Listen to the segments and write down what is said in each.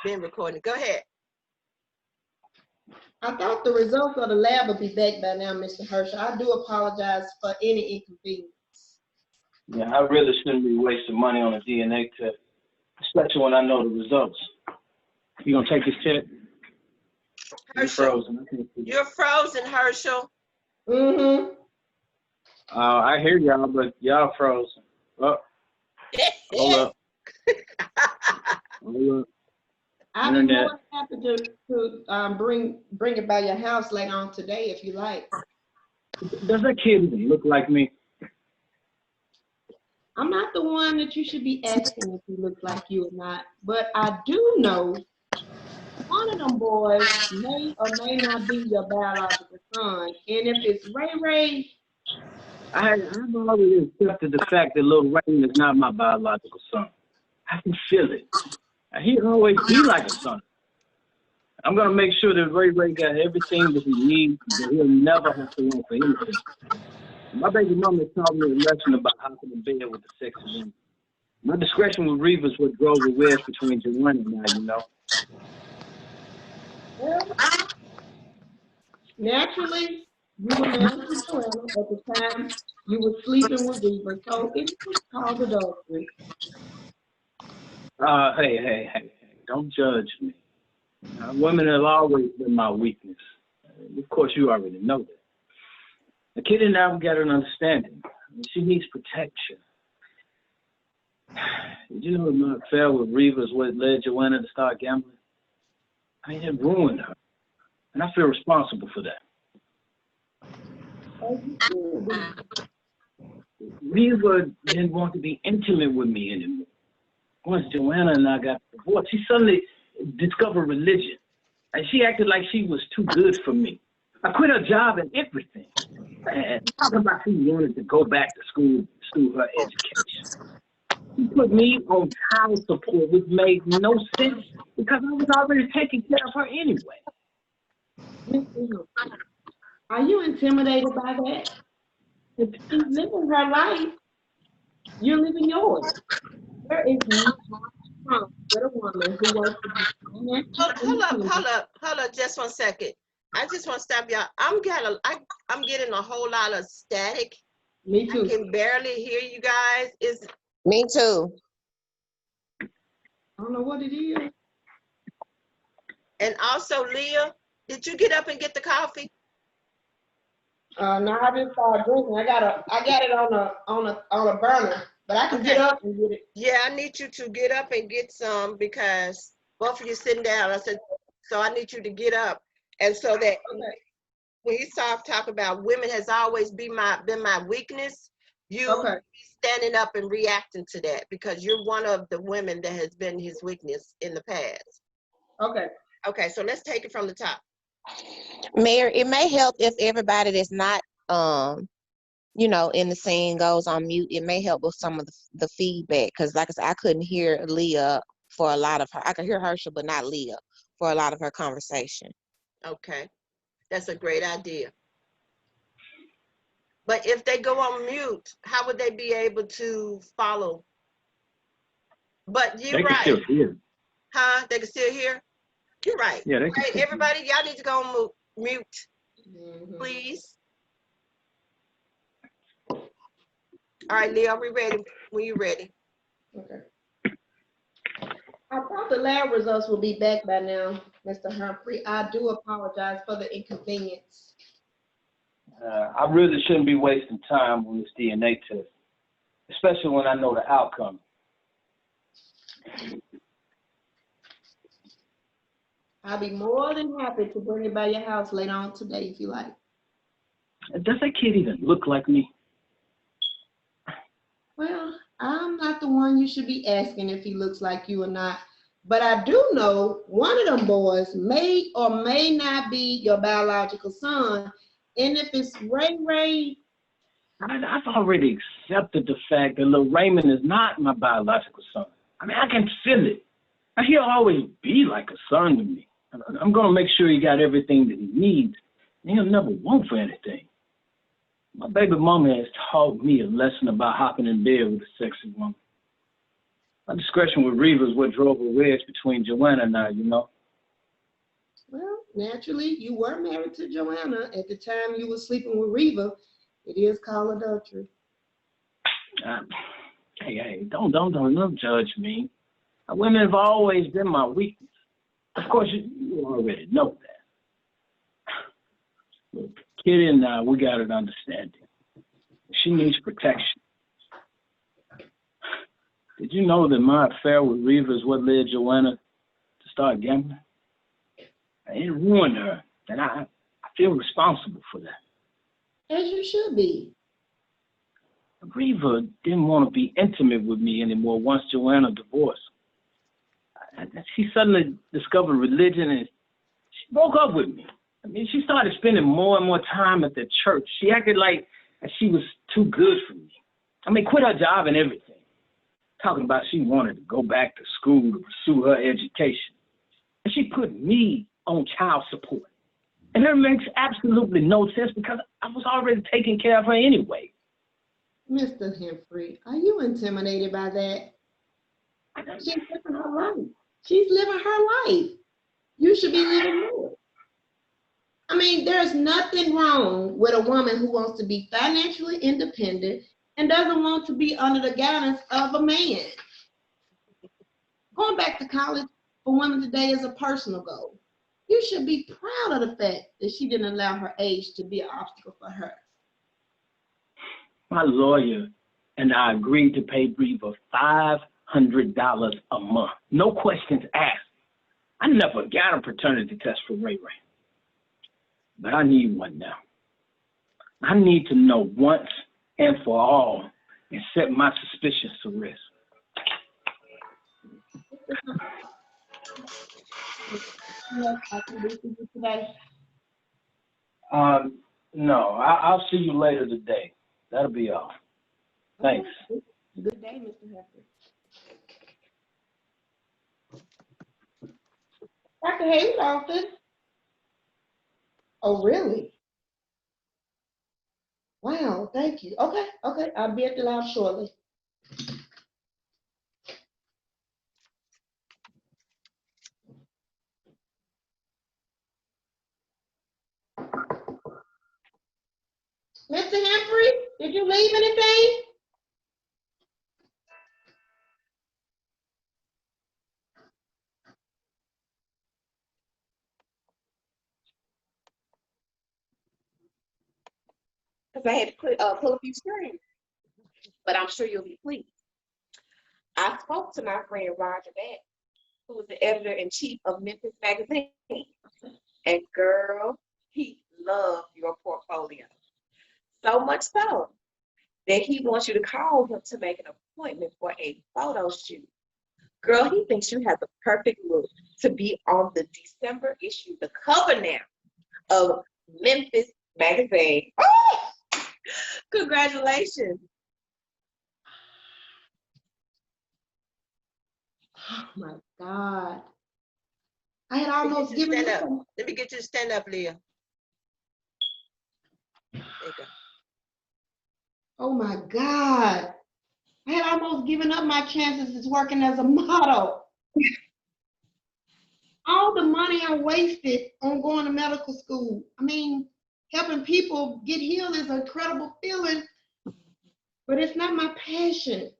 been recording. Go ahead. I thought the results of the lab would be back by now, Mr. Herschel. I do apologize for any inconvenience. Yeah, I really shouldn't be wasting money on a DNA test, especially when I know the results. You gonna take this test? You're frozen. You're frozen, Herschel. Mm-hmm. I hear y'all, but y'all frozen. Oh, hold up. Hold up. I'll be more than happy to bring it by your house later on today if you like. Does that kid even look like me? I'm not the one that you should be asking if he looks like you or not, but I do know one of them boys may or may not be your biological son. And if it's Ray Ray, I've already accepted the fact that little Raymond is not my biological son. I can feel it. He'll always be like a son. I'm going to make sure that Ray Ray got everything that he needs, that he'll never have to want for anything. My baby mama taught me a lesson about hopping in bed with the sexy woman. My discretion with Reva is what drove the wedge between Joanna and I, you know. well, naturally, you were married to Joanna at the time you were sleeping with Reva, so it was called adultery. Hey, don't judge me. Women have always been my weakness. Of course, you already know that. The kid and I, we got an understanding. She needs protection. Did you know that my affair with Reva is what led Joanna to start gambling? I mean, it ruined her. And I feel responsible for that. Reva didn't want to be intimate with me anymore. Once Joanna and I got divorced, she suddenly discovered religion. And she acted like she was too good for me. I quit her job and everything. And talking about she wanted to go back to school to pursue her education. She put me on child support, which made no sense because I was already taking care of her anyway. Are you intimidated by that? If she's living her life, you're living yours. There is no problem with a woman who wants to be Hold up, just 1 second. I just want to stop y'all. I'm getting a whole lot of static. Me too. I can barely hear you guys. Me too. I don't know what it is. And also, Leah, did you get up and get the coffee? No, I just started drinking. I got it on a burner, but I can get up and get it. Yeah, I need you to get up and get some because both of you sitting down. I said, so I need you to get up, and so that when he started talking about women has always been my weakness, you be standing up and reacting to that because you're one of the women that has been his weakness in the past. Okay, so let's take it from the top. Mayor, it may help if everybody that's not, in the scene goes on mute. It may help with some of the feedback because, like I said, I couldn't hear Leah for a lot of her. I could hear Herschel, but not Leah for a lot of her conversation. Okay, that's a great idea. But if they go on mute, how would they be able to follow? But you're right. They can still hear. Huh? They can still hear? You're right. Yeah, they can right, everybody, y'all need to go on mute, please. All right, Leah, are we ready? When you ready? Okay. I thought the lab results will be back by now, Mr. Humphrey. I do apologize for the inconvenience. I really shouldn't be wasting time on this DNA test, especially when I know the outcome. I'll be more than happy to bring it by your house later on today if you like. Does that kid even look like me? Well, I'm not the one you should be asking if he looks like you or not. But I do know one of them boys may or may not be your biological son. And if it's Ray Ray, I've already accepted the fact that little Raymond is not my biological son. I mean, I can feel it. He'll always be like a son to me. I'm going to make sure he got everything that he needs. And he'll never want for anything. My baby mama has taught me a lesson about hopping in bed with a sexy woman. My discretion with Reva is what drove a wedge between Joanna and I, you know. Well, naturally, you were married to Joanna at the time you were sleeping with Reva. It is called adultery. Hey, don't judge me. Women have always been my weakness. Of course, you already know that. Look, Kitty and I, we got an understanding. She needs protection. Did you know that my affair with Reva is what led Joanna to start gambling? It ruined her, and I feel responsible for that. As you should be. Reva didn't want to be intimate with me anymore once Joanna divorced. She suddenly discovered religion and she broke up with me. I mean, she started spending more and more time at the church. She acted like she was too good for me. I mean, quit her job and everything. Talking about she wanted to go back to school to pursue her education. And she put me on child support. And that makes absolutely no sense because I was already taking care of her anyway. Mr. Humphrey, are you intimidated by that? She's living her life. She's living her life. You should be living yours. I mean, there's nothing wrong with a woman who wants to be financially independent and doesn't want to be under the guidance of a man. Going back to college for women today is a personal goal. You should be proud of the fact that she didn't allow her age to be an obstacle for her. My lawyer and I agreed to pay Reva $500 a month. No questions asked. I never got a paternity test for Ray Ray. But I need one now. I need to know once and for all and set my suspicions to rest. Today. No, I'll see you later today. That'll be all. Thanks. Good day, Mr. Humphrey. Dr. Hayes' office. Oh, really? Wow, thank you. Okay, I'll be at the lab shortly. Mr. Humphrey, did you leave anything? Because I had to pull a few strings, but I'm sure you'll be pleased. I spoke to my friend Roger Beck, who was the editor-in-chief of Memphis Magazine, and girl, he loved your portfolio. So much so that he wants you to call him to make an appointment for a photo shoot. Girl, he thinks you have the perfect look to be on the December issue, the cover now of Memphis Magazine. Oh! Congratulations. Oh my God. I had almost given Stand up. up. Let me get you to stand up, Leah. There you go. Oh my God. I had almost given up my chances as working as a model. All the money I wasted on going to medical school. I mean, helping people get healed is an incredible feeling, but it's not my passion.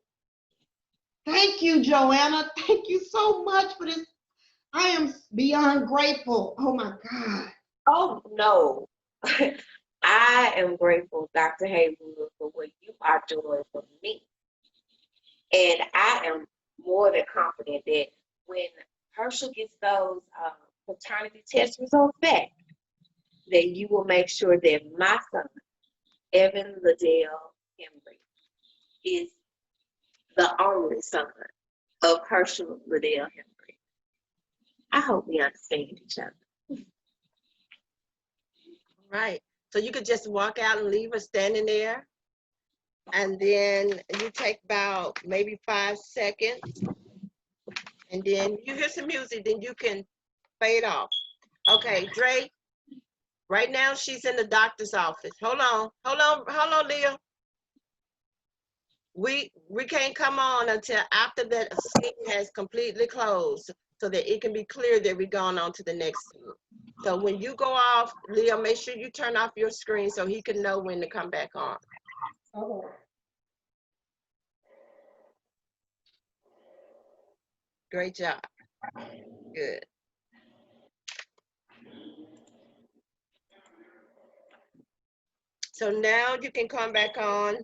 Thank you, Joanna. Thank you so much for this. I am beyond grateful. Oh my God. Oh, no. I am grateful, Dr. Haywood, for what you are doing for me. And I am more than confident that when Herschel gets those paternity test results back, that you will make sure that my son, Evan Liddell Henry, is the only son of Herschel Liddell Henry. I hope we understand each other. Right. So you could just walk out and leave her standing there. And then you take about maybe 5 seconds. And then you hear some music, then you can fade off. Okay, Dre, right now she's in the doctor's office. Hold on, Leah. we can't come on until after that scene has completely closed, so that it can be clear that we're going on to the next scene. So when you go off, Leo, make sure you turn off your screen so he can know when to come back on. Okay. Great job. Good. So now you can come back on.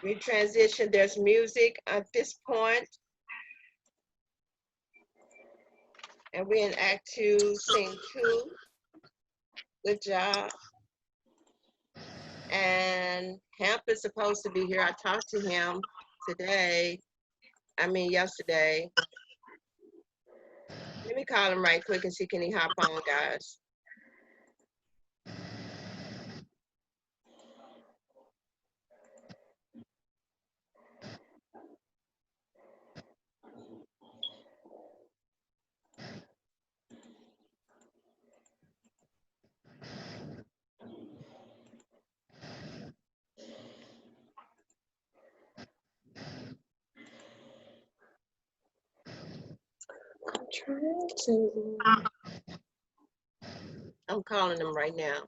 We transition. There's music at this point. And we're in Act 2, Scene 2. Good job. And Hemp is supposed to be here. I talked to him yesterday. Let me call him right quick and see can he hop on, guys. I'm calling him right now.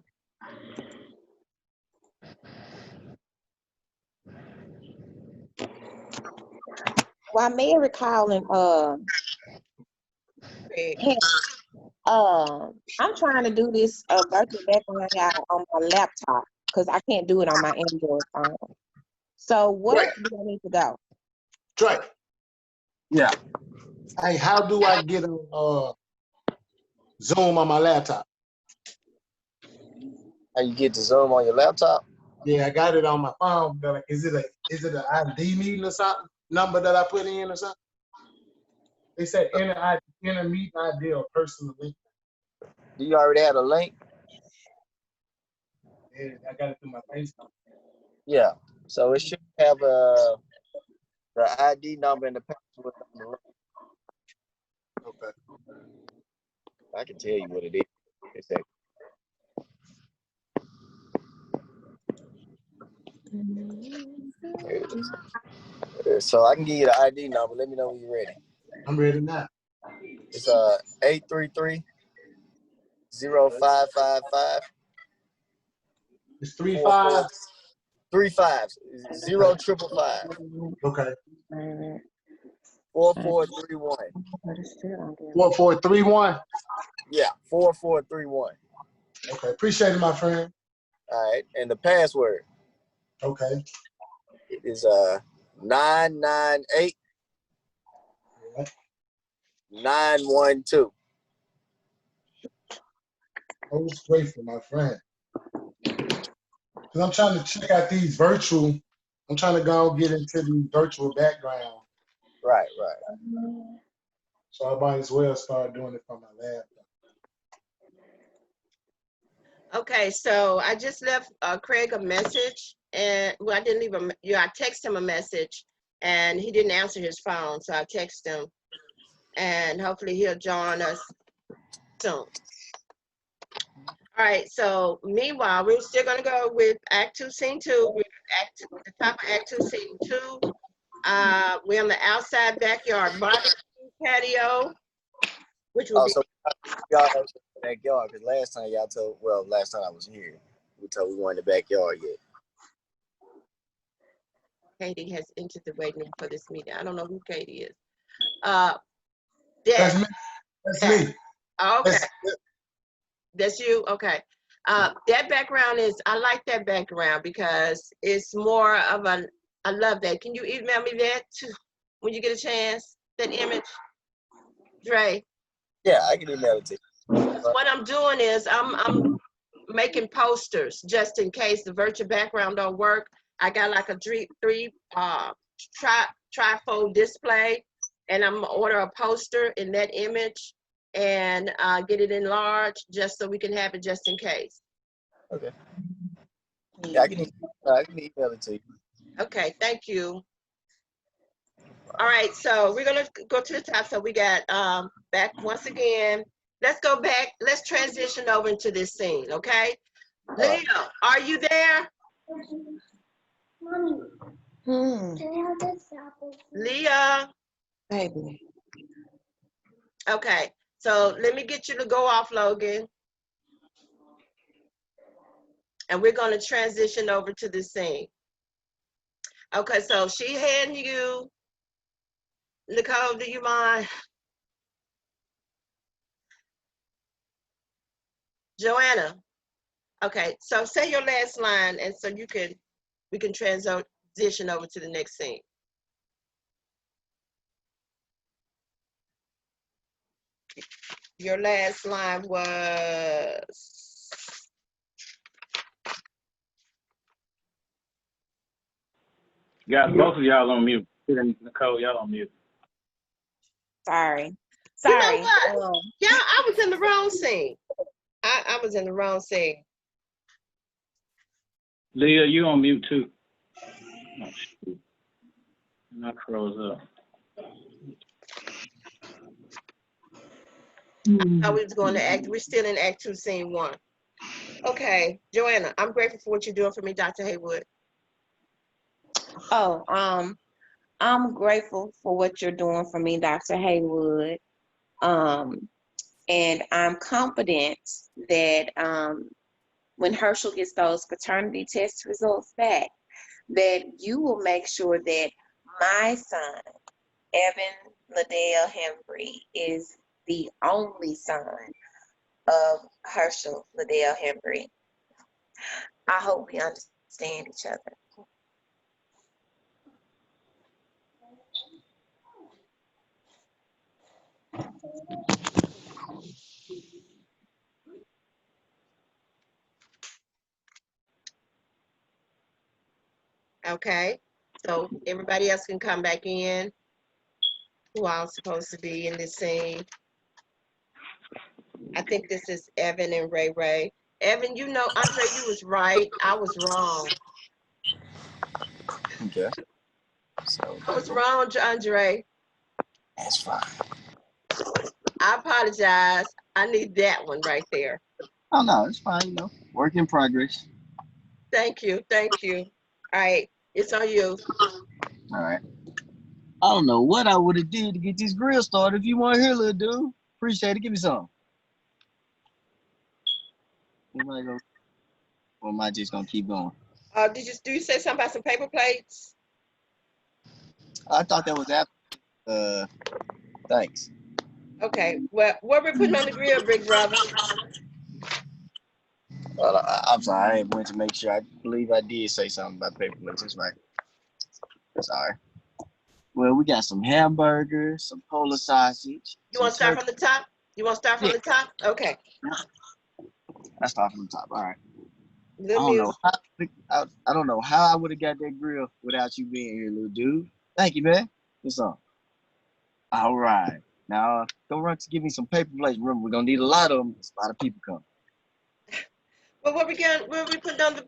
While Mary calling, Craig. I'm trying to do this virtual background y'all on my laptop because I can't do it on my Android phone. So where do I need to go? Trey, Yeah. hey, how do I get on Zoom on my laptop? How you get to Zoom on your laptop? Yeah, I got it on my phone, but like, is it an ID meeting or something? Number that I put in or something? They said enter meeting ID or personal link. Do you already have a link? Yeah, I got it through my Facebook. Yeah. So it should have the ID number and the password on the link. Okay. I can tell you what it is. It's that. Here it is. So I can give you the ID number. Let me know when you're ready. I'm ready now. It's 833-0555. It's 35. 35 0555. Okay. 4431. 4431. Yeah, 4431. Okay. Appreciate it, my friend. All right, and the password Okay. is 998 Yeah. 912. Most grateful, my friend. Because I'm trying to check out these virtual. I'm trying to go and get into the virtual background. Right. So I might as well start doing it from my laptop. Okay, so I just left Craig a message, and well, I didn't leave him. I texted him a message, and he didn't answer his phone, so I texted him, and hopefully he'll join us soon. All right. So meanwhile, we're still gonna go with Act 2, Scene 2. We're at the top of Act 2, Scene 2. We're on the outside backyard barbecue patio, which will be. So y'all have the backyard because last time I was here, we told we weren't in the backyard yet. Katie has entered the waiting room for this meeting. I don't know who Katie is. That's me. That's me. Okay. That's you? Okay. That background I like that background because it's more of I love that. Can you email me that when you get a chance, that image? Dre? Yeah, I can email it to you. What I'm doing is I'm making posters just in case the virtual background don't work. I got like a three trifold display, and I'm gonna order a poster in that image and get it enlarged just so we can have it just in case. Okay. Yeah, I can email it to you. Okay, thank you. All right, so we're gonna go to the top. So we got back once again. Let's go back. Let's transition over into this scene, okay? Leo, are you there? Leah. Baby. Okay, so let me get you to go off, Logan. And we're going to transition over to the scene. Okay, so she handed you, Nicole, do you mind? Joanna. Okay, so say your last line, and so we can transition over to the next scene. Your last line was. Got both of y'all on mute. Nicole, y'all on mute. Sorry. You know what? Yeah, I was in the wrong scene. I was in the wrong scene. Leah, you on mute too. Oh, shoot. I froze up. I was going to act. We're still in Act 2, Scene 1. Okay, Joanna, I'm grateful for what you're doing for me, Dr. Haywood. Oh, I'm grateful for what you're doing for me, Dr. Haywood. And I'm confident that when Herschel gets those paternity test results back, that you will make sure that my son, Evan Liddell Hembry, is the only son of Herschel Liddell Hembry. I hope we understand each other. Okay, so everybody else can come back in. Who else supposed to be in this scene? I think this is Evan and Ray Ray. Evan, you know, Andre, you was right. I was wrong. Okay. So I was wrong, Andre. that's fine. I apologize. I need that one right there. Oh no, it's fine. You know, work in progress. Thank you. Thank you. All right, it's on you. All right. I don't know what I would have did to get this grill started. If you want to hear, little dude, appreciate it. Give me some. We might go, or am I just gonna keep going? Do you say something about some paper plates? I thought that was after. Thanks. Okay. Well, what we're putting on the grill, big brother? Well, I'm sorry. I went to make sure. I believe I did say something about paper plates. That's right. Sorry. Well, we got some hamburgers, some Polish sausage. You want to start from the top? You want to start from the top? Okay. Let's start from the top. All right. The I don't music. know how. I don't know how I would have got that grill without you being here, little dude. Thank you, man. What's up? All right. Now go run to give me some paper plates. Remember, we're gonna need a lot of them. There's a lot of people coming. Well, what we putting on the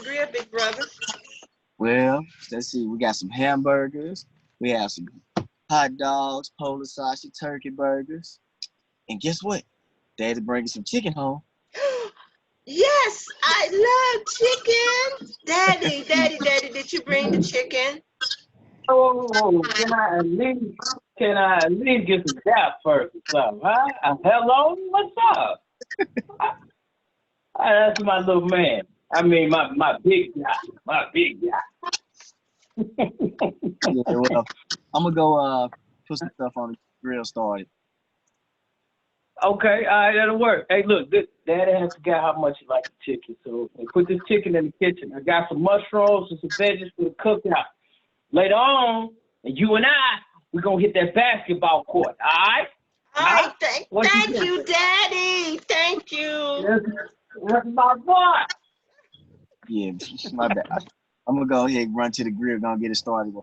grill, big brother? Well, let's see. We got some hamburgers. We have some hot dogs, Polish sausage, turkey burgers. And guess what? Daddy bringing some chicken home. Yes, I love chicken. Daddy, did you bring the chicken? Oh, can I at least get some gas first or something, huh? Hello, what's up? That's my little man. I mean, my big guy. Yeah, well, I'm gonna go put some stuff on the grill started. Okay, all right, that'll work. Hey, look, Daddy has forgot how much you like the chicken, so put this chicken in the kitchen. I got some mushrooms and some veggies for the cookout. Later on, and you and we're gonna hit that basketball court, all right? All right, thank you, Daddy. Thank you. That's my boy. Yeah, my bad. I'm gonna go ahead and run to the grill, gonna get it started.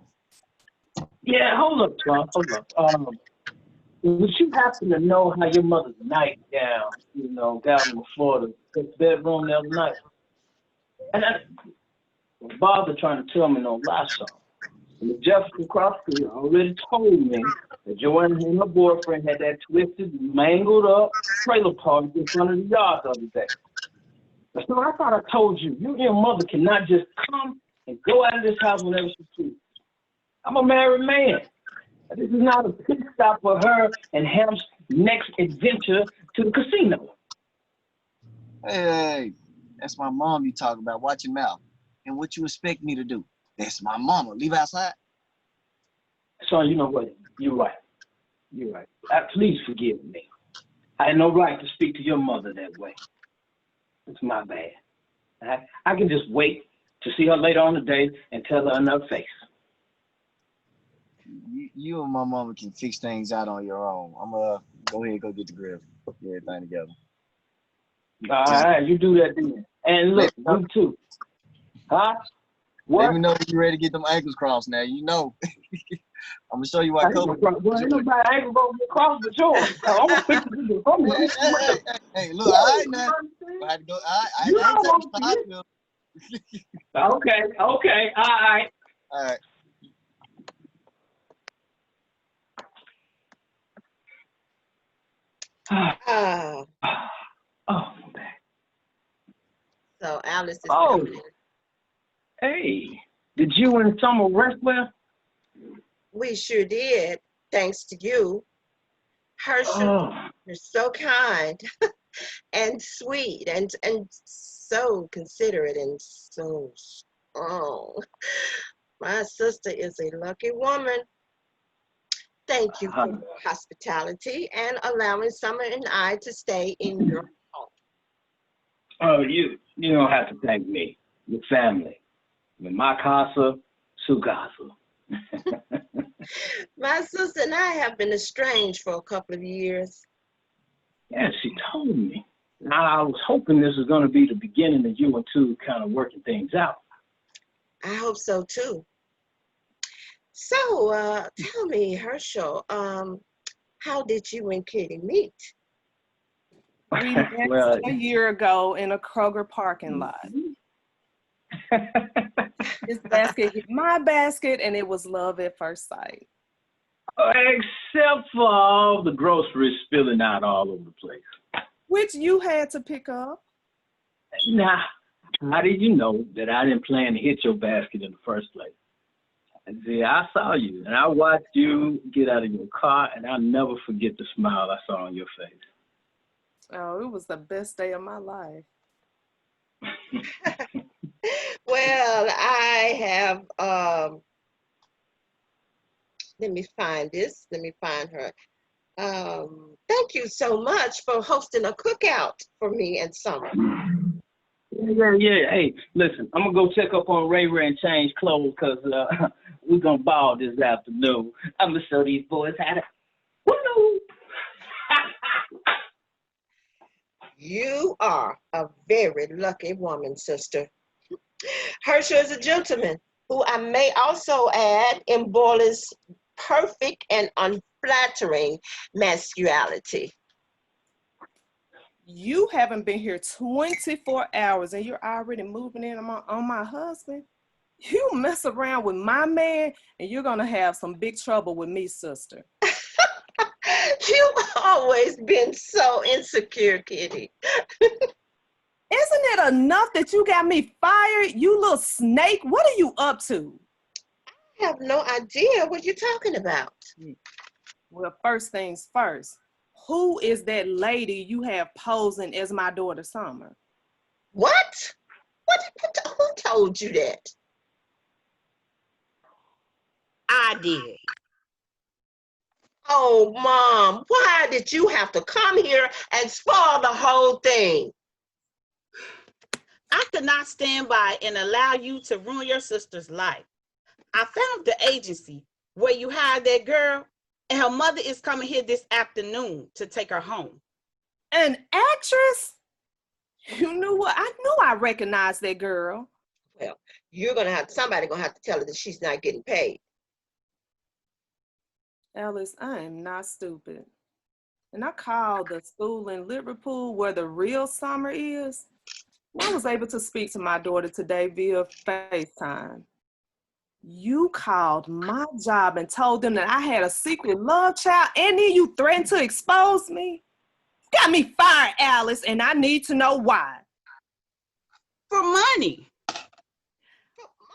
Yeah, hold up, Tom. Hold up. Would you happen to know how your mother's nightgown, down on the floor of the bedroom the other night? And Bob was trying to tell me no lie song. And Jefferson Crossfield already told me that Joanna and her boyfriend had that twisted, mangled up trailer park in front of the yard the other day. So I thought I told you, you and your mother cannot just come and go out of this house whenever she chooses. I'm a married man. This is not a pit stop for her and Ham's next adventure to the casino. Hey, that's my mom you talk about. Watch your mouth. And what you expect me to do? That's my mama. Leave outside? Son, you know what? You're right. You're right. Please forgive me. I had no right to speak to your mother that way. It's my bad. I can just wait to see her later on today and tell her in her face. You and my mama can fix things out on your own. I'm go ahead and go get the grill. Get everything together. All right, you do that then. And look, you too. Huh? What? Let me know when you're ready to get them ankles crossed now. You know. I'm going to show you why Kobe. Well, ain't nobody ankle going to cross the yours. I'm going to fix it from you. Hey, look, all right now. I had to go. I ain't taking the hospital. Okay, all right. All right. Oh, I'm back. so Alice is Oh. coming in. Hey, did you and Summer rest well? We sure did, thanks to you. Herschel, you're so kind and sweet and so considerate and so strong. My sister is a lucky woman. Thank you for your hospitality and allowing Summer and I to stay in your home. Oh, you don't have to thank me. Your family. My casa, su casa. My sister and I have been estranged for a couple of years. Yeah, she told me. Now, I was hoping this was going to be the beginning of you and two kind of working things out. I hope so too. So, tell me, Herschel, how did you and Kitty meet? We met Well, a year ago in a Kroger parking lot. His basket hit my basket, and it was love at first sight. Except for all the groceries spilling out all over the place. Which you had to pick up. Now, how did you know that I didn't plan to hit your basket in the first place? See, I saw you, and I watched you get out of your car, and I'll never forget the smile I saw on your face. Oh, it was the best day of my life. Well, I have, let me find this. Let me find her. Thank you so much for hosting a cookout for me and Summer. Yeah. Hey, listen, I'm going to go check up on Ray and change clothes because we're going to ball this afternoon. I'm going to show these boys how to. Woo! You are a very lucky woman, sister. Herschel is a gentleman who I may also add embodies perfect and unflattering masculinity. You haven't been here 24 hours and you're already moving in on my husband. You mess around with my man and you're going to have some big trouble with me, sister. You've always been so insecure, Kitty. Isn't it enough that you got me fired, you little snake? What are you up to? I have no idea what you're talking about. Well, first things first. Who is that lady you have posing as my daughter, Summer? What? Who told you that? I did. Oh, Mom, why did you have to come here and spoil the whole thing? I could not stand by and allow you to ruin your sister's life. I found the agency where you hired that girl, and her mother is coming here this afternoon to take her home. An actress? You knew what? I knew I recognized that girl. Well, somebody's gonna have to tell her that she's not getting paid. Alice, I am not stupid. And I called the school in Liverpool where the real Summer is. I was able to speak to my daughter today via FaceTime. You called my job and told them that I had a secret love child, and then you threatened to expose me? Got me fired, Alice, and I need to know why. For money.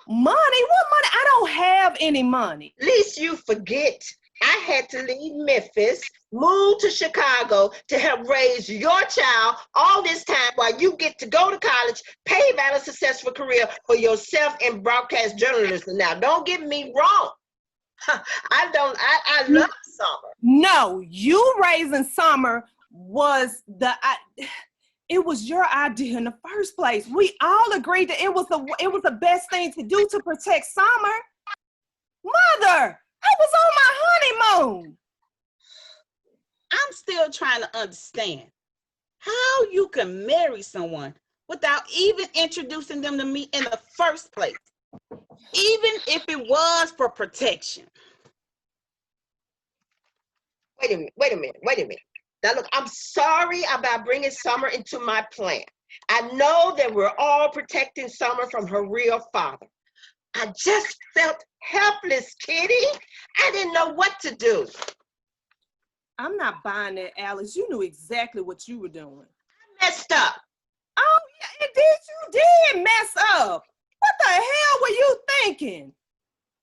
Money? What money? I don't have any money. Least you forget, I had to leave Memphis, move to Chicago to help raise your child all this time while you get to go to college, pave out a successful career for yourself in broadcast journalism. Now, don't get me wrong. I love Summer. No, you raising Summer was it was your idea in the first place. We all agreed that it was the best thing to do to protect Summer. Mother, I was on my honeymoon. I'm still trying to understand how you can marry someone without even introducing them to me in the first place, even if it was for protection. Wait a minute. Now look, I'm sorry about bringing Summer into my plan. I know that we're all protecting Summer from her real father. I just felt helpless, Kitty. I didn't know what to do. I'm not buying that, Alice. You knew exactly what you were doing. I messed up. Oh, yeah, you did mess up. What the hell were you thinking?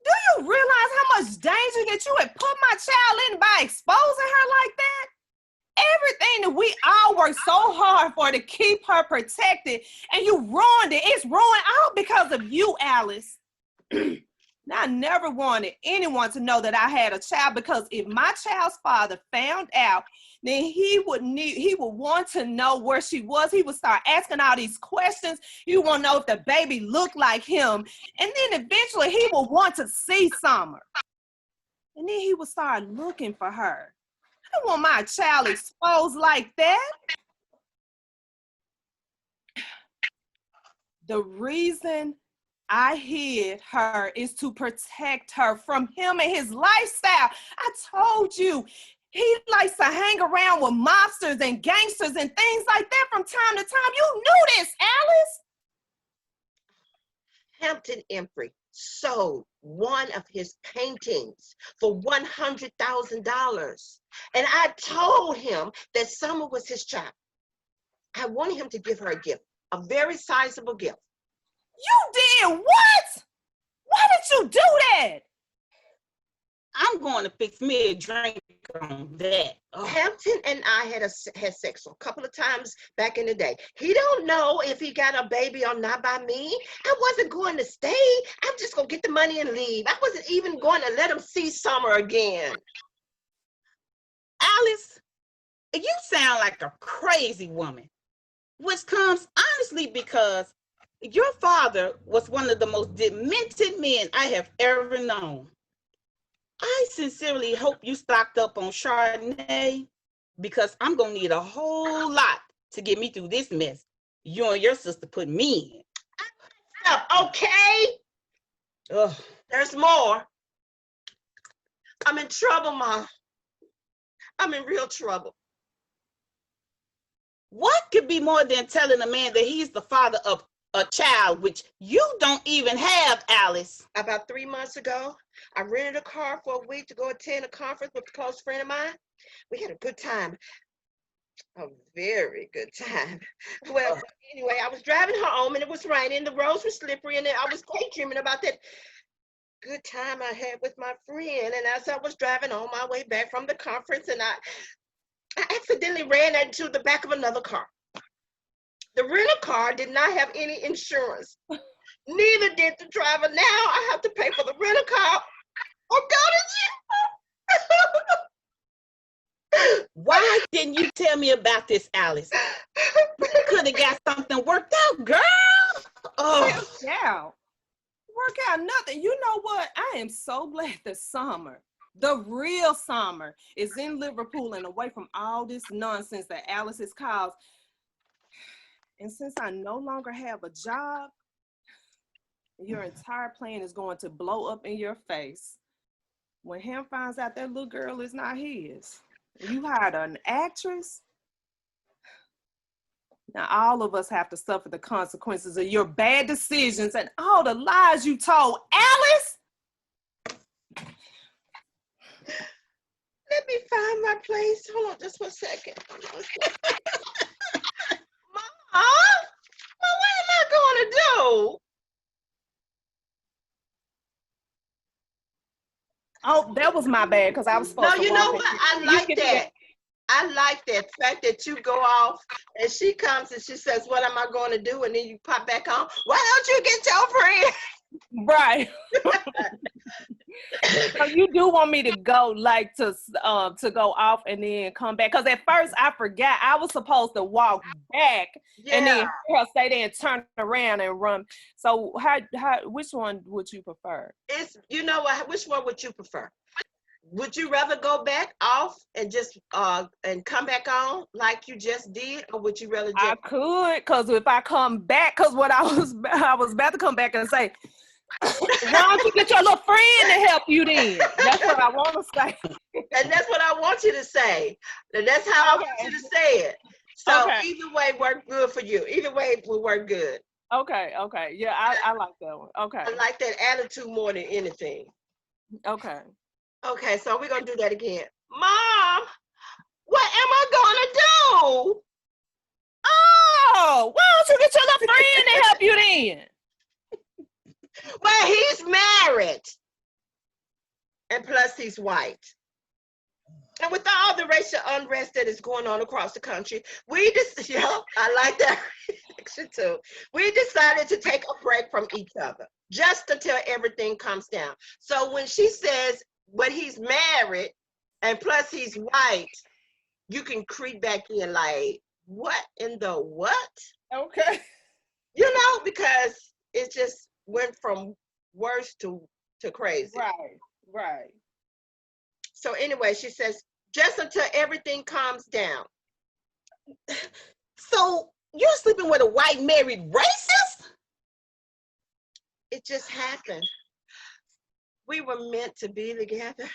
Do you realize how much danger that you had put my child in by exposing her like that? Everything that we all worked so hard for to keep her protected, and you ruined it. It's ruined all because of you, Alice. Now, I never wanted anyone to know that I had a child, because if my child's father found out, then he would want to know where she was. He would start asking all these questions. He would want to know if the baby looked like him. And then eventually he would want to see Summer. And then he would start looking for her. I don't want my child exposed like that. The reason I hid her is to protect her from him and his lifestyle. I told you, he likes to hang around with mobsters and gangsters and things like that from time to time. You knew this, Alice. Hampton Empry sold one of his paintings for $100,000. And I told him that Summer was his child. I wanted him to give her a gift, a very sizable gift. You did what? Why did you do that? I'm going to fix me a drink on that. Oh. Hampton and I had sex a couple of times back in the day. He don't know if he got a baby or not by me. I wasn't going to stay. I'm just going to get the money and leave. I wasn't even going to let him see Summer again. Alice, you sound like a crazy woman, which comes honestly because your father was one of the most demented men I have ever known. I sincerely hope you stocked up on Chardonnay, because I'm going to need a whole lot to get me through this mess you and your sister put me in. Okay? Ugh. There's more. I'm in trouble, Mom. I'm in real trouble. What could be more than telling a man that he's the father of a child, which you don't even have, Alice? About 3 months ago, I rented a car for a week to go attend a conference with a close friend of mine. We had a good time. A very good time. Well, anyway, I was driving her home and it was raining. The roads were slippery, and I was daydreaming about that good time I had with my friend. And as I was driving on my way back from the conference, and I accidentally ran into the back of another car. The rental car did not have any insurance. Neither did the driver. Now I have to pay for the rental car or go to jail. Why didn't you tell me about this, Alice? You could have got something worked out, girl. Oh, Yeah. Work out nothing. You know what? I am so glad that Summer, the real Summer, is in Liverpool and away from all this nonsense that Alice has caused. And since I no longer have a job, your entire plan is going to blow up in your face. When him finds out that little girl is not his, you hired an actress. Now all of us have to suffer the consequences of your bad decisions and all the lies you told. Alice! Let me find my place. Hold on just 1 second. Mom, what am I going to do? Oh, that was my bad because I was No, supposed to you know walk what? in. I You like can do that. I like that fact that you go off and she comes and she says, "What am I going to do?" And then you pop back on. Why don't you get your friend? Right. So you do want me to go like to go off and then come back? Because at first I forgot I was supposed to walk back and then stay there and turn around and run. So how which one would you prefer? It's, you know what? Which one would you prefer? Would you rather go back off and just and come back on like you just did, or would you rather just? I could, because if I come back, because what I was about to come back and say, why don't you get your little friend to help you then? That's what I want to say. And that's what I want you to say. And that's how I want you to say it. So either way work good for you. Either way will work good. Okay. Yeah, I like that one. Okay. I like that attitude more than anything. Okay. Okay, so we're gonna do that again. Mom, what am I gonna do? Oh, why don't you get your little friend to help you then? Well, he's married. And plus he's white. And with all the racial unrest that is going on across the country, we just, I like that reaction too. We decided to take a break from each other just until everything comes down. So when she says, but he's married and plus he's white, you can creep back in like, what in the what? Okay. Because it just went from worse to crazy. Right. So anyway, she says, just until everything calms down. So you're sleeping with a white married racist? It just happened. We were meant to be together.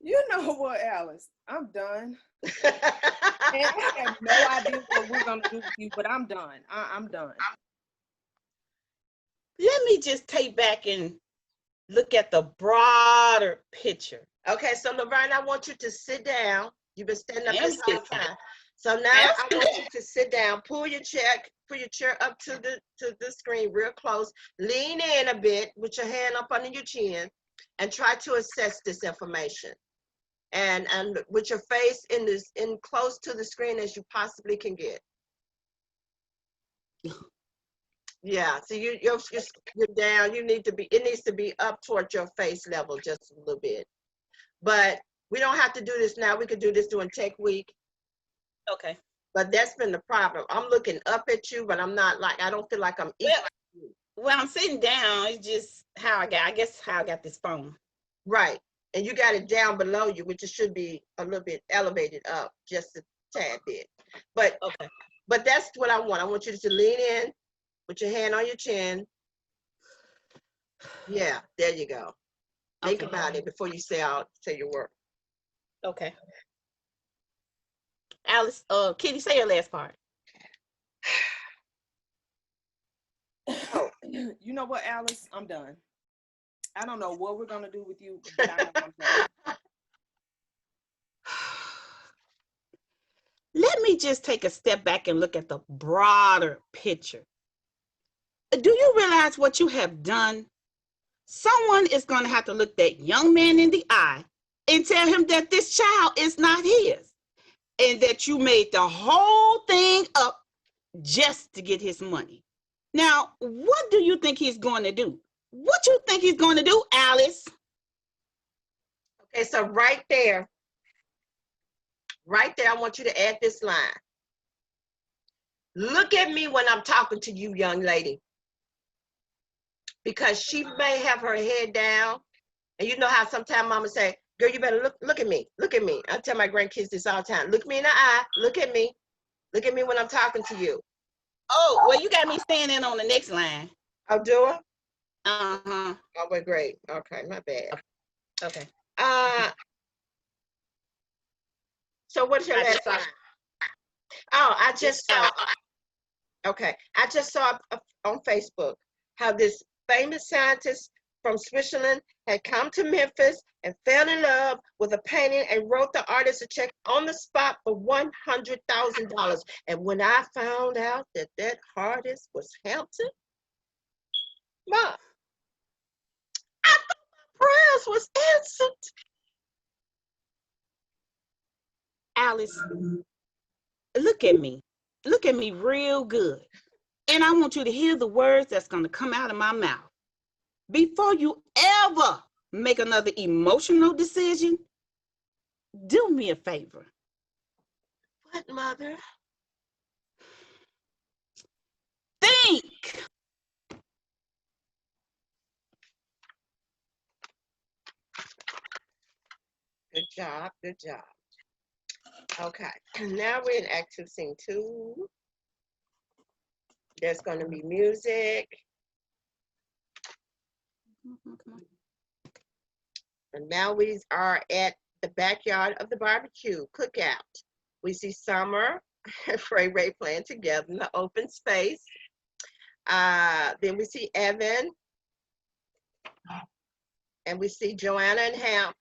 You know what, Alice? I'm done. And I have no idea what we're gonna do with you, but I'm done. I'm done. Let me just take back and look at the broader picture. Okay, so Laverne, I want you to sit down. You've been standing up this whole time. So now I want you to sit down, pull your chair up to the screen real close, lean in a bit with your hand up under your chin, and try to assess this information. And with your face in close to the screen as you possibly can get. Yeah, so you're down. It needs to be up toward your face level just a little bit. But we don't have to do this now. We could do this during tech week. Okay. But that's been the problem. I'm looking up at you, but I'm not I don't feel like I'm equal. Well, I'm sitting down. It's just how I got this phone. Right. And you got it down below you, which it should be a little bit elevated up just a tad bit. But okay. But that's what I want. I want you to lean in, put your hand on your chin. Yeah, there you go. Think about it before you say your word. Okay. Alice, Kitty, say your last part. Oh. You know what, Alice? I'm done. I don't know what we're gonna do with you, but I know I'm done. Let me just take a step back and look at the broader picture. Do you realize what you have done? Someone is going to have to look that young man in the eye and tell him that this child is not his and that you made the whole thing up just to get his money. Now, what do you think he's going to do? What you think he's going to do, Alice? Okay, so right there, I want you to add this line. Look at me when I'm talking to you, young lady. Because she may have her head down. And you know how sometimes mama say, girl, you better look at me. Look at me. I tell my grandkids this all the time. Look me in the eye. Look at me. Look at me when I'm talking to you. Oh, well, you got me standing on the next line. I'll do it? Uh-huh. Oh, well, great. Okay, my bad. Okay. So what's your last line? Oh, I just saw on Facebook how this famous scientist from Switzerland had come to Memphis and fell in love with a painting and wrote the artist a check on the spot for $100,000. And when I found out that artist was Hampton, Mom, I thought my prayers was answered. Alice, look at me. Look at me real good. And I want you to hear the words that's going to come out of my mouth. Before you ever make another emotional decision, do me a favor. What, Mother? Think. Good job, good job. Okay, now we're in active scene 2. There's going to be music. And now we are at the backyard of the barbecue cookout. We see Summer and Ray Ray playing together in the open space. Then we see Evan. And we see Joanna and Hamp.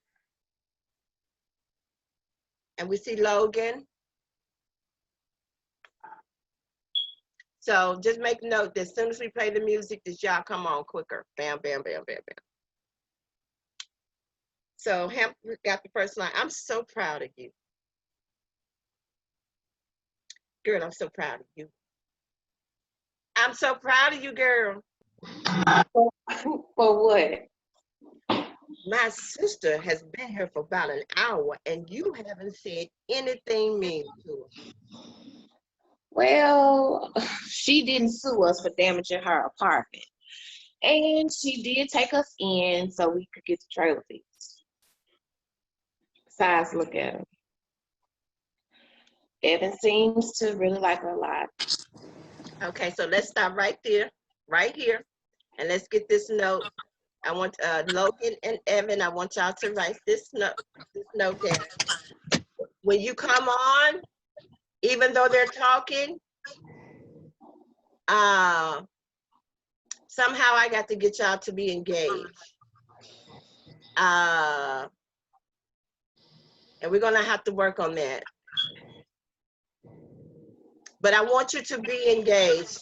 And we see Logan. So just make note that as soon as we play the music, that y'all come on quicker. Bam, bam, bam, bam, bam. So Hamp got the first line. I'm so proud of you. Girl, I'm so proud of you. I'm so proud of you, girl. For what? My sister has been here for about an hour and you haven't said anything mean to her. Well, she didn't sue us for damaging her apartment. And she did take us in so we could get the trailer fixed. Besides, look at her. Evan seems to really like her a lot. Okay, so let's stop right there, right here, and let's get this note. I want Logan and Evan, I want y'all to write this note down. When you come on, even though they're talking, somehow I got to get y'all to be engaged. And we're gonna have to work on that. But I want you to be engaged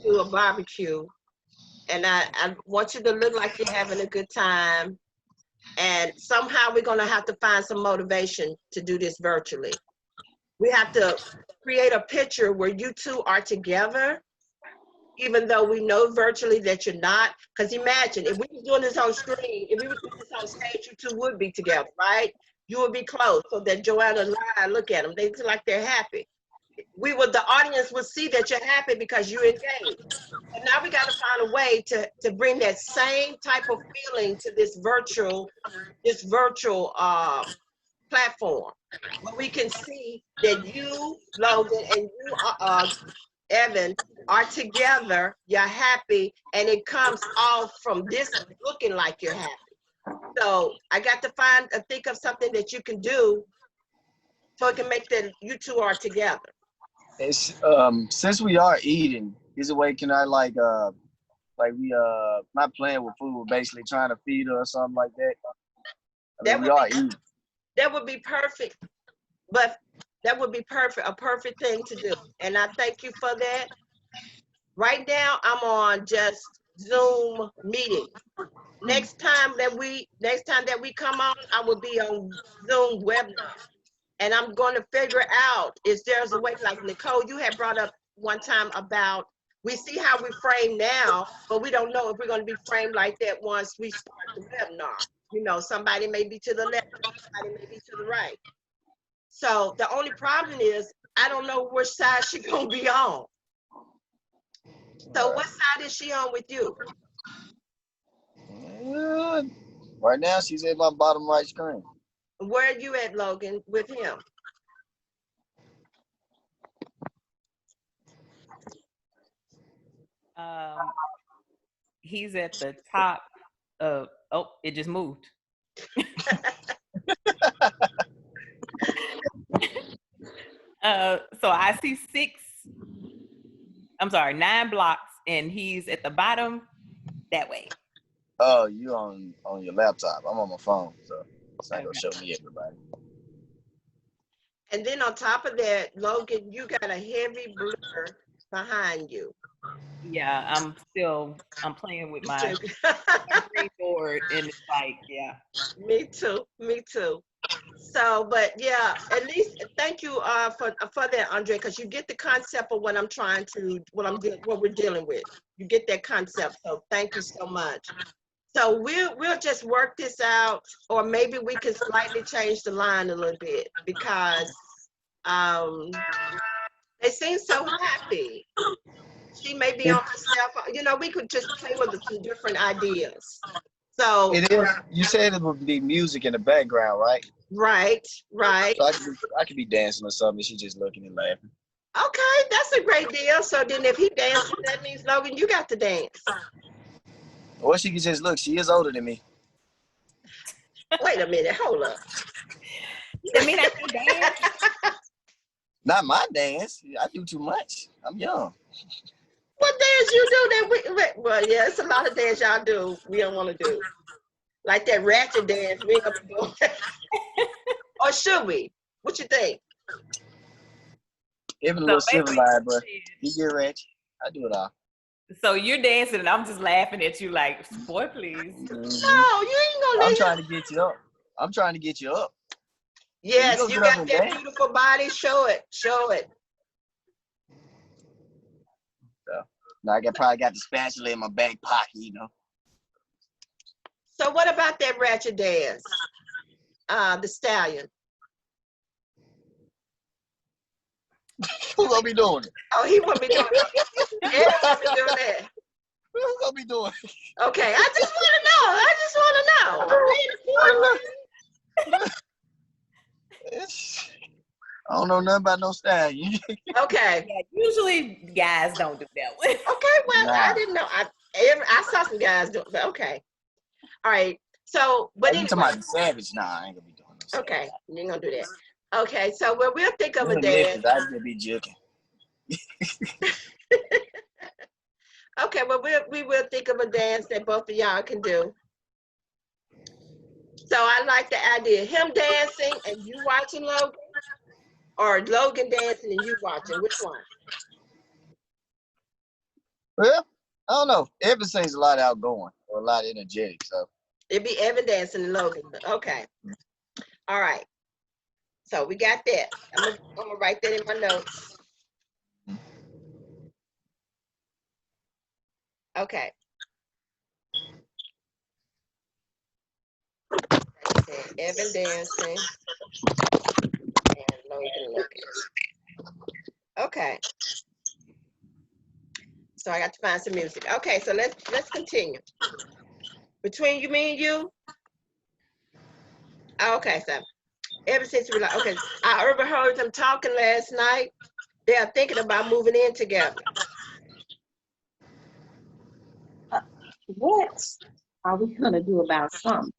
to a barbecue. And I want you to look like you're having a good time. And somehow we're gonna have to find some motivation to do this virtually. We have to create a picture where you two are together, even though we know virtually that you're not. Because imagine, if we were doing this on screen, if we were doing this on stage, you two would be together, right? You would be close so that Joanna and I look at them. They look like they're happy. The audience would see that you're happy because you're engaged. And now we got to find a way to bring that same type of feeling to this virtual platform, where we can see that you, Logan, and you, Evan, are together, you're happy, and it comes off from this looking like you're happy. So I got to think of something that you can do so it can make that you two are together. It's since we are eating, is a way can I like we not playing with food, we're basically trying to feed her or something like that. That would be perfect. But that would be perfect, a perfect thing to do. And I thank you for that. Right now I'm on just Zoom meeting. Next time that we come on, I will be on Zoom webinar. And I'm going to figure out if there's a way, like Nicole, you had brought up one time about, we see how we frame now, but we don't know if we're going to be framed like that once we start the webinar. You know, somebody may be to the left, somebody may be to the right. So the only problem is, I don't know which side she's going to be on. So what side is she on with you? Right now, she's at my bottom right screen. Where are you at, Logan, with him? He's at the top of, oh, it just moved. So I see 9 blocks, and he's at the bottom that way. Oh, you on your laptop. I'm on my phone, so it's not gonna show me everybody. And then on top of that, Logan, you got a heavy blur behind you. Yeah, I'm playing with my bored, and it's like, yeah. Me too. Me too. So, but yeah, at least thank you for that, Andre, because you get the concept of what I'm trying to, what we're dealing with. You get that concept. So thank you so much. So we'll just work this out, or maybe we can slightly change the line a little bit because they seem so happy. She may be on herself. You know, we could just play with some different ideas. So It is. You said it would be music in the background, right? right. So I could be dancing or something. She just looking and laughing. Okay, that's a great deal. So then if he dances, that means, Logan, you got to dance. Or she could just look. She is older than me. Wait a minute, hold up. I mean, I can dance. Not my dance. I do too much. I'm young. What dance you do that well, yeah, it's a lot of dance y'all do we don't want to do. Like that ratchet dance, we ain't gonna be doing that. Or should we? What you think? Even a So little basically, civilized, but you get rich. I do it all. so you're dancing, and I'm just laughing at you like, boy, please. No, you ain't gonna I'm let trying him. to get you up. I'm trying to get you up. Yes, So you get up got and that dance. beautiful body. Show it. Show it. So, now I probably got the spatula in my back pocket, you know. So what about that ratchet dance? The stallion. Who gonna be doing it? Oh, he won't be doing it. Eric won't be doing that. Who gonna be doing it? Okay, I just want to know. I don't know nothing about no stallion. Okay. Yeah, usually guys don't do that one. Okay, well, Nah. I didn't know. I saw some guys do it, but okay. All right. So, but You talking anyway. about the savage? Nah, I ain't gonna be doing no savage. Okay, you ain't gonna do that. Okay, so we'll think of a Them dance. lifters, I just be joking. Okay, well, we will think of a dance that both of y'all can do. So I like the idea. Him dancing and you watching Logan, or Logan dancing and you watching. Which one? Well, I don't know. Evan seems a lot outgoing or a lot energetic, so. It'd be Evan dancing and Logan. Okay. All right. So we got that. I'm gonna write that in my notes. Okay. Evan dancing and Logan looking. Okay. So I got to find some music. Okay, so let's continue. Between you, me, and you. Okay, so ever since we like, okay, I overheard them talking last night. They are thinking about moving in together. What are we gonna do about something?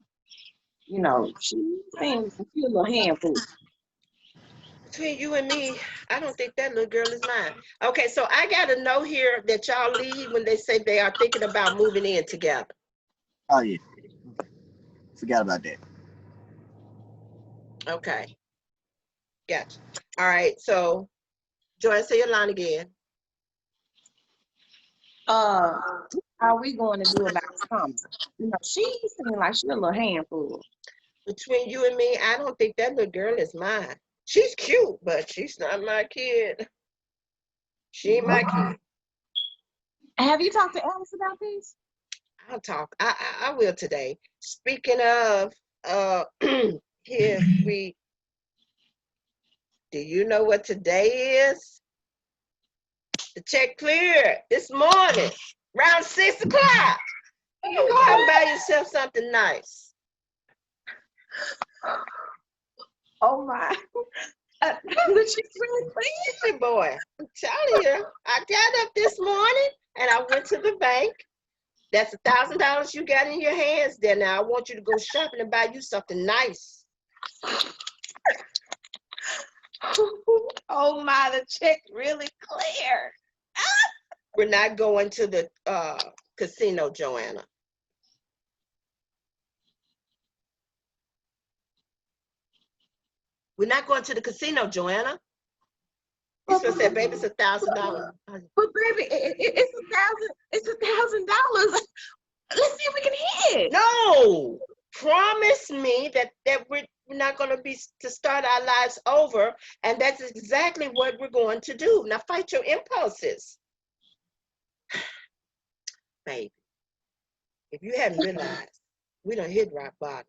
You know, she seems to feel a little handful. Between you and me, I don't think that little girl is mine. Okay, so I got to know here that y'all leave when they say they are thinking about moving in together. Oh, yeah. Forgot about that. Okay. Gotcha. All right, so Joanne, say your line again. How are we going to do about something? You know, she seems like she's a little handful. Between you and me, I don't think that little girl is mine. She's cute, but she's not my kid. She ain't my kid. Have you talked to Alice about this? I'll talk. I will today. Speaking of, here we. Do you know what today is? The check cleared this morning, around 6 o'clock. You go out and buy yourself something nice. Oh my. She's really Easy boy. I'm telling you. I got up this morning and I went to the bank. That's $1,000 you got in your hands there. Now I want you to go shopping and buy you something nice. Oh my, the check really cleared. We're not going to the casino, Joanna. We're not going to the casino, Joanna. You supposed to say, baby, it's $1,000. But baby, it's $1,000. Let's see if we can hit. No, promise me that we're not going to be to start our lives over, and that's exactly what we're going to do. Now fight your impulses, baby. If you hadn't realized, we done hit rock bottom.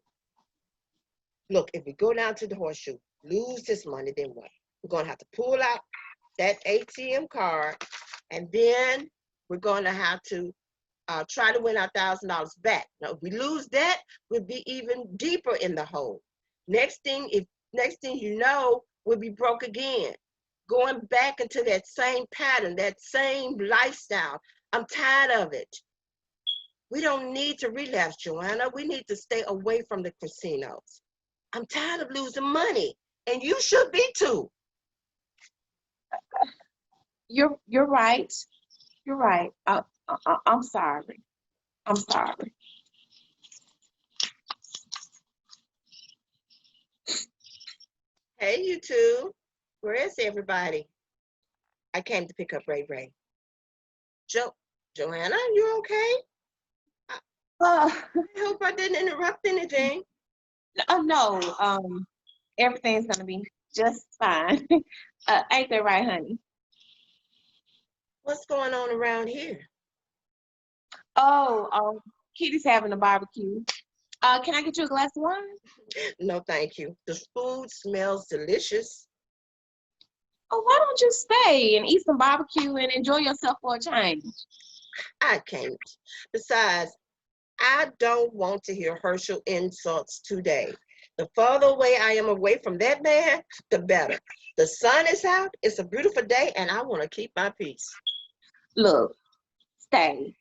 Look, if we go down to the horseshoe, lose this money, then what? We're going to have to pull out that ATM card, and then we're going to have to try to win our $1,000 back. Now, if we lose that, we'll be even deeper in the hole. Next thing you know, we'll be broke again, going back into that same pattern, that same lifestyle. I'm tired of it. We don't need to relapse, Joanna. We need to stay away from the casinos. I'm tired of losing money, and you should be too. You're right. You're right. I'm sorry. I'm sorry. Hey, you two. Where is everybody? I came to pick up Ray Ray. Joanna, you okay? Uh, I hope I didn't interrupt anything. no. Everything's gonna be just fine. Ain't that right, honey? What's going on around here? Oh, Kitty's having a barbecue. Can I get you a glass of wine? No, thank you. The food smells delicious. Oh, why don't you stay and eat some barbecue and enjoy yourself for a change? I can't. Besides, I don't want to hear Herschel insults today. The farther away I am away from that man, the better. The sun is out, it's a beautiful day, and I want to keep my peace. Look, stay.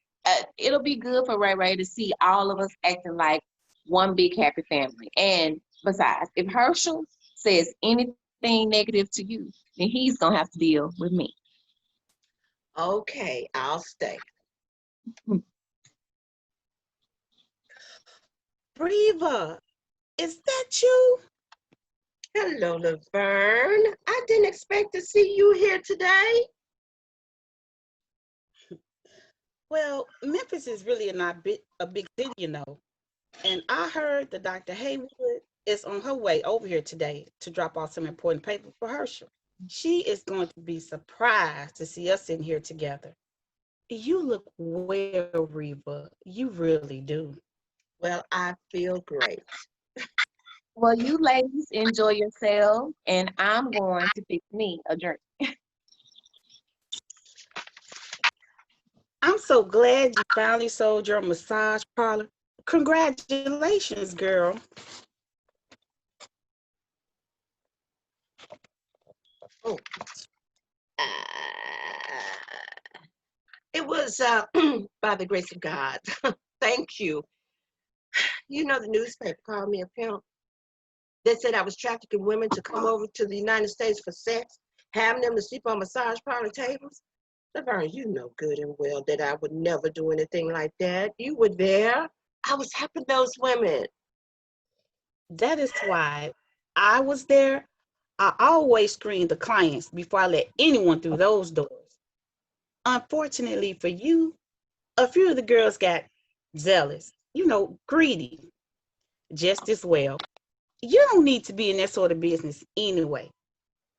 It'll be good for Ray Ray to see all of us acting like one big happy family. And besides, if Herschel says anything negative to you, then he's gonna have to deal with me. Okay, I'll stay. Reva, is that you? Hello, Laverne. I didn't expect to see you here today. Well, Memphis is really not a big city, you know. And I heard that Dr. Haywood is on her way over here today to drop off some important paper for Herschel. She is going to be surprised to see us in here together. You look well, Reva. You really do. Well, I feel great. Well, you ladies enjoy yourselves, and I'm going to fix me a drink. I'm so glad you finally sold your massage parlor. Congratulations, girl. Oh. It was by the grace of God. Thank you. You know, the newspaper called me a pimp. They said I was trafficking women to come over to the United States for sex, having them to sleep on massage parlor tables. Laverne, you know good and well that I would never do anything like that. You were there. I was helping those women. That is why I was there. I always screened the clients before I let anyone through those doors. Unfortunately for you, a few of the girls got zealous, greedy, just as well. You don't need to be in that sort of business anyway.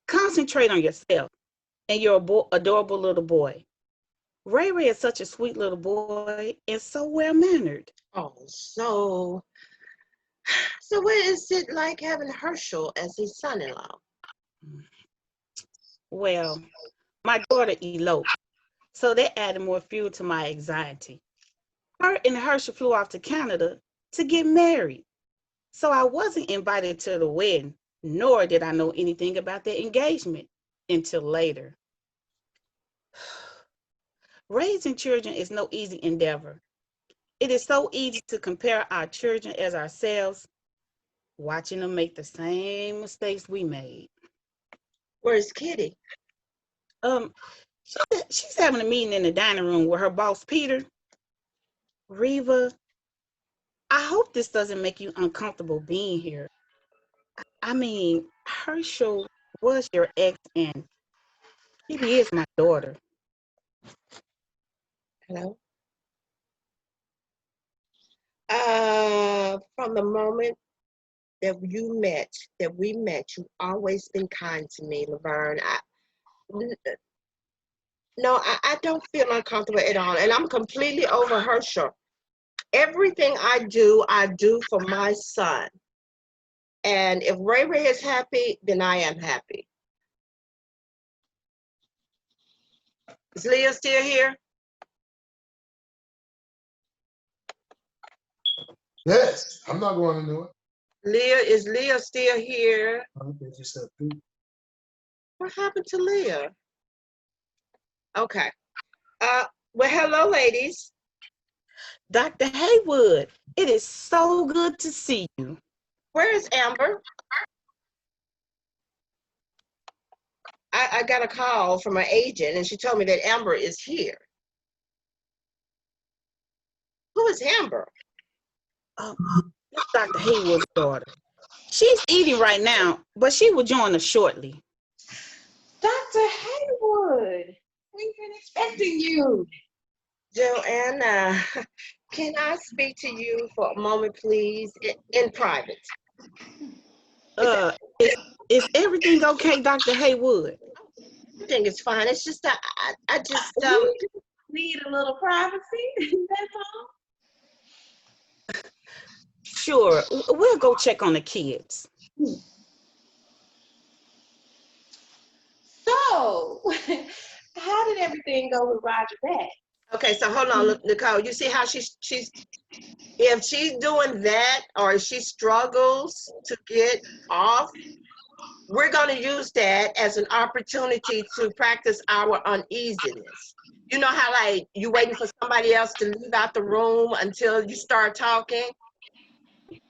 Concentrate on yourself and your adorable little boy. Ray Ray is such a sweet little boy and so well-mannered. Oh, so what is it like having Herschel as his son-in-law? Well, my daughter eloped, so that added more fuel to my anxiety. Her and Herschel flew off to Canada to get married. So I wasn't invited to the wedding, nor did I know anything about their engagement until later. Raising children is no easy endeavor. It is so easy to compare our children as ourselves, watching them make the same mistakes we made. Where's Kitty? She's having a meeting in the dining room with her boss, Peter. Reva, I hope this doesn't make you uncomfortable being here. I mean, Herschel was your ex and Kitty is my daughter. Hello? From the moment that we met, you've always been kind to me, Laverne. No, I don't feel uncomfortable at all. And I'm completely over Herschel. Everything I do for my son. And if Ray Ray is happy, then I am happy. Is Leah still here? Yes, I'm not going to do it. Is Leah still here? I think you said What happened to Leah? Okay. Well, hello, ladies. Dr. Haywood, it is so good to see you. Where is Amber? I got a call from an agent, and she told me that Amber is here. Who is Amber? That's Dr. Haywood's daughter. She's eating right now, but she will join us shortly. Dr. Haywood, we've been expecting you. Joanna, can I speak to you for a moment, please, in private? Is everything okay, Dr. Haywood? Everything is fine. It's just that I just We need a little privacy. That's all. Sure, we'll go check on the kids. So, how did everything go with Roger back? Okay, so hold on, Nicole. You see how she's if she's doing that or she struggles to get off, we're going to use that as an opportunity to practice our uneasiness. You know how like you waiting for somebody else to leave out the room until you start talking?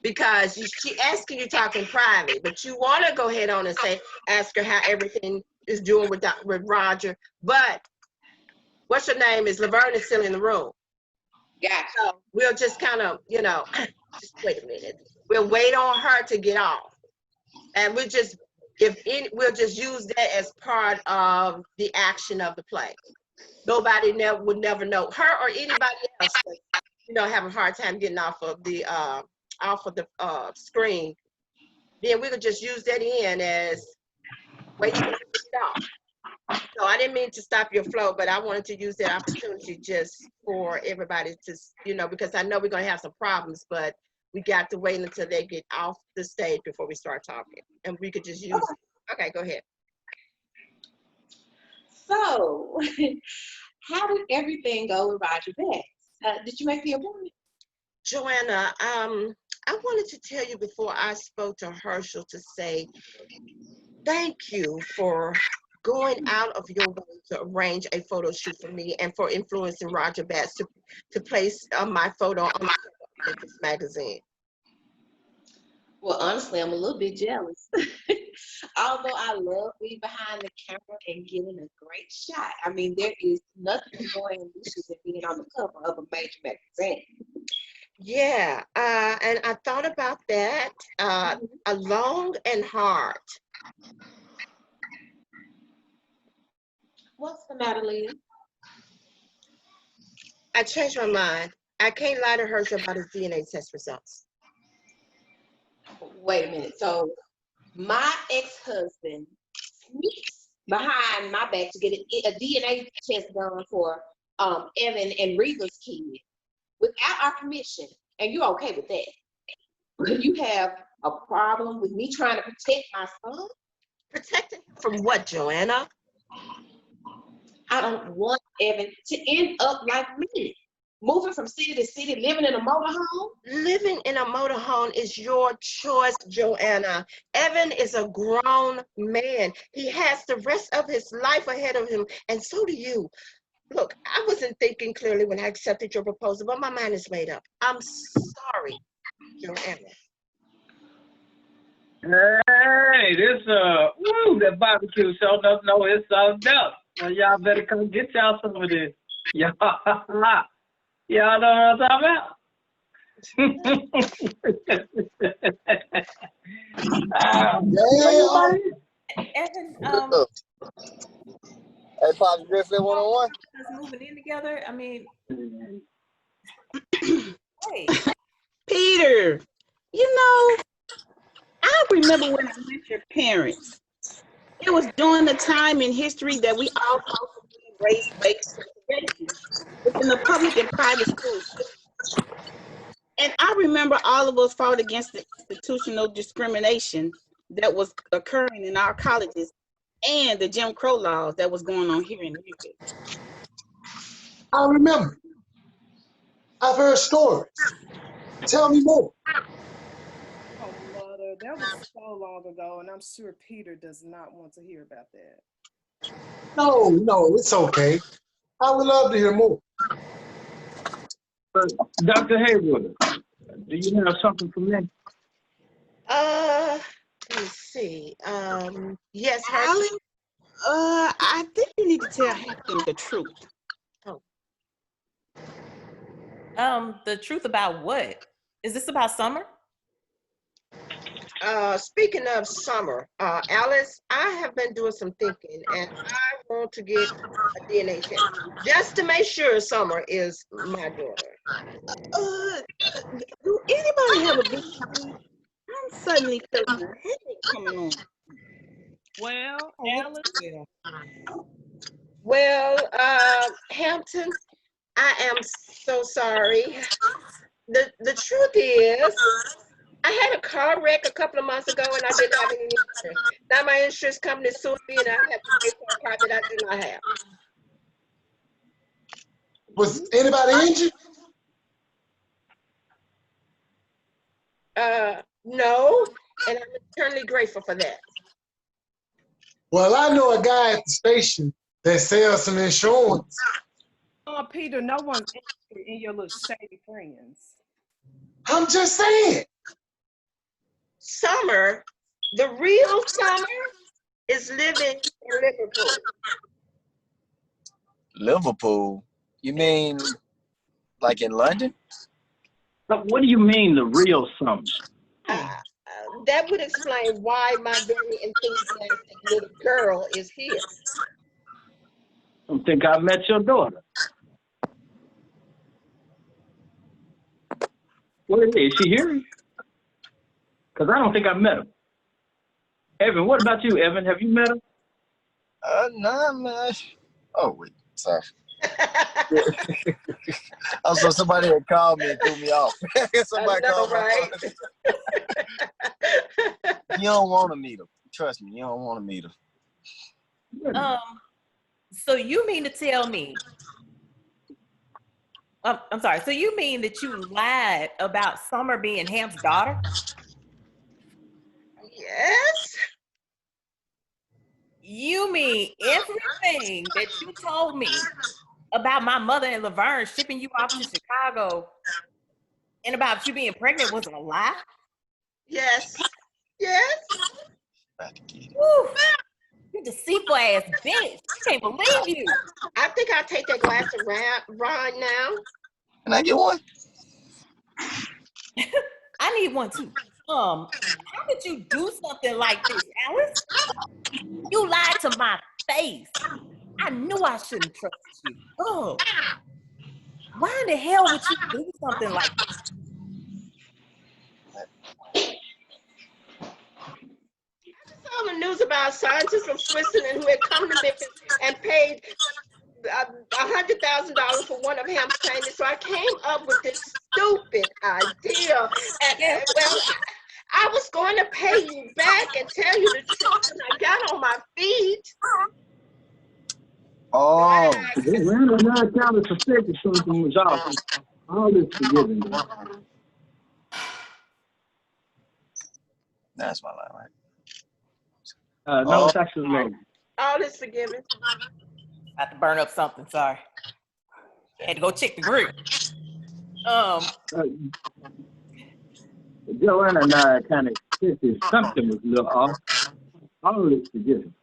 Because she asking you talk in private, but you want to go ahead on and ask her how everything is doing with Roger. But what's her name is Laverne is still in the room. Yeah. So we'll just kind of, just wait a minute. We'll wait on her to get off. And we'll just use that as part of the action of the play. Nobody would never know. Her or anybody else that, have a hard time getting off of the screen. Then we could just use that in as waiting for her to get off. So I didn't mean to stop your flow, but I wanted to use that opportunity just for everybody to, because I know we're going to have some problems, but we got to wait until they get off the stage before we start talking. And we could just use it. Okay, go ahead. So, how did everything go with Roger Betts? Did you make the appointment? Joanna, I wanted to tell you before I spoke to Herschel to say thank you for going out of your way to arrange a photo shoot for me and for influencing Roger Betts to place my photo on this magazine. Well, honestly, I'm a little bit jealous. Although I love being behind the camera and getting a great shot. I mean, there is nothing more ambitious than being on the cover of a major magazine. Yeah, and I thought about that long and hard. What's the matter, Leah? I changed my mind. I can't lie to Herschel about his DNA test results. Wait a minute. So my ex-husband sneaks behind my back to get a DNA test done for Evan and Reva's kid without our permission, and you're okay with that? But you have a problem with me trying to protect my son? Protect him from what, Joanna? I don't want Evan to end up like me, moving from city to city, living in a motorhome. Living in a motorhome is your choice, Joanna. Evan is a grown man. He has the rest of his life ahead of him, and so do you. Look, I wasn't thinking clearly when I accepted your proposal, but my mind is made up. I'm sorry, Joanna. Hey, that barbecue show enough. No, it's sold up. Well, y'all better come get y'all some of this. Y'all know what I'm talking about? Evan, Hey, Pops Griffin 101. us moving in together. I mean, hey. Peter, you know, I remember when I met your parents. It was during the time in history that we all fought for race-based segregation within the public and private schools. And I remember all of us fought against the institutional discrimination that was occurring in our colleges and the Jim Crow laws that was going on here in Memphis. I remember. I've heard stories. Tell me more. Oh, mother, that was so long ago, and I'm sure Peter does not want to hear about that. No, it's okay. I would love to hear more. Dr. Haywood, do you have something for me? Let me see. Yes, her. Alan, I think you need to tell Hampton the truth. The truth about what? Is this about Summer? Speaking of Summer, Alice, I have been doing some thinking, and I want to get a DNA test just to make sure Summer is my daughter. Do anybody have a big time? I'm suddenly feeling a headache coming on. Well, Alice, Well, Hampton, I am so sorry. The truth is, I had a car wreck a couple of months ago and I didn't have any insurance. Now my insurance company sued me and I have to pay for a car that I do not have. Was anybody injured? No, and I'm eternally grateful for that. Well, I know a guy at the station that sells some insurance. oh, Peter, no one's interested in your little shady friends. I'm just saying. Summer, the real Summer, is living in Liverpool. Liverpool? You mean like in London? But what do you mean, the real Summer? That would explain why my very enthusiastic little girl is here. I don't think I met your daughter. Where is she here? Because I don't think I met her. Evan, what about you, Evan? Have you met her? Nah, man. Oh, wait, sorry. Also, somebody had called me and threw me off. Somebody called right? my phone. You don't want to meet her. Trust me, you don't want to meet her. So you mean to tell me, I'm sorry, so you mean that you lied about Summer being Hamp's daughter? Yes. You mean everything that you told me about my mother and Laverne shipping you off to Chicago and about you being pregnant wasn't a lie? Yes. Yes. Woo. You deceitful ass bitch. I can't believe you. I think I'll take that glass of wine now. Can I get one? I need one too. How did you do something like this, Alice? You lied to my face. I knew I shouldn't trust you. Oh, why in the hell would you do something like this? I saw the news about scientists from Switzerland who had come to Memphis and paid $100,000 for one of Hamp's paintings. So I came up with this stupid idea. And well, I was going to pay you back and tell you the truth, and I got on my feet. Oh. Random non-counted suspected something was off. All is forgiven. That's my line, right? No, it's actually Logan. All is forgiven. I had to burn up something, sorry. Had to go check the grill. Joanna and I kind of suspected something was a little off. All is forgiven.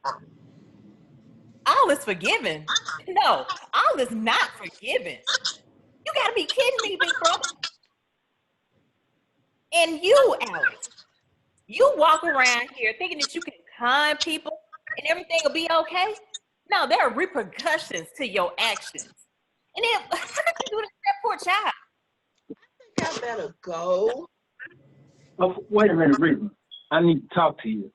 All is forgiven? No, all is not forgiven. You gotta be kidding me, big brother. And you, Alex, you walk around here thinking that you can con people and everything will be okay? No, there are repercussions to your actions. And then, how could you do this to that poor child? I I better go. Oh, wait a minute, Rita. I need to talk to you.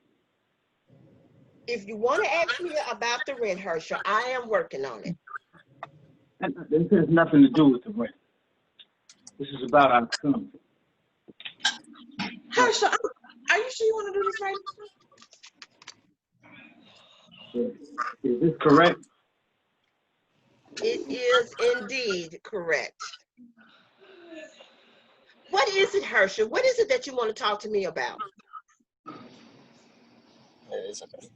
If you want to ask me about the rent, Herschel, I am working on it. This has nothing to do with the rent. This is about our son. Herschel, are you sure you want to do this right now? Is this correct? It is indeed correct. What is it, Herschel? What is it that you want to talk to me about? It's okay.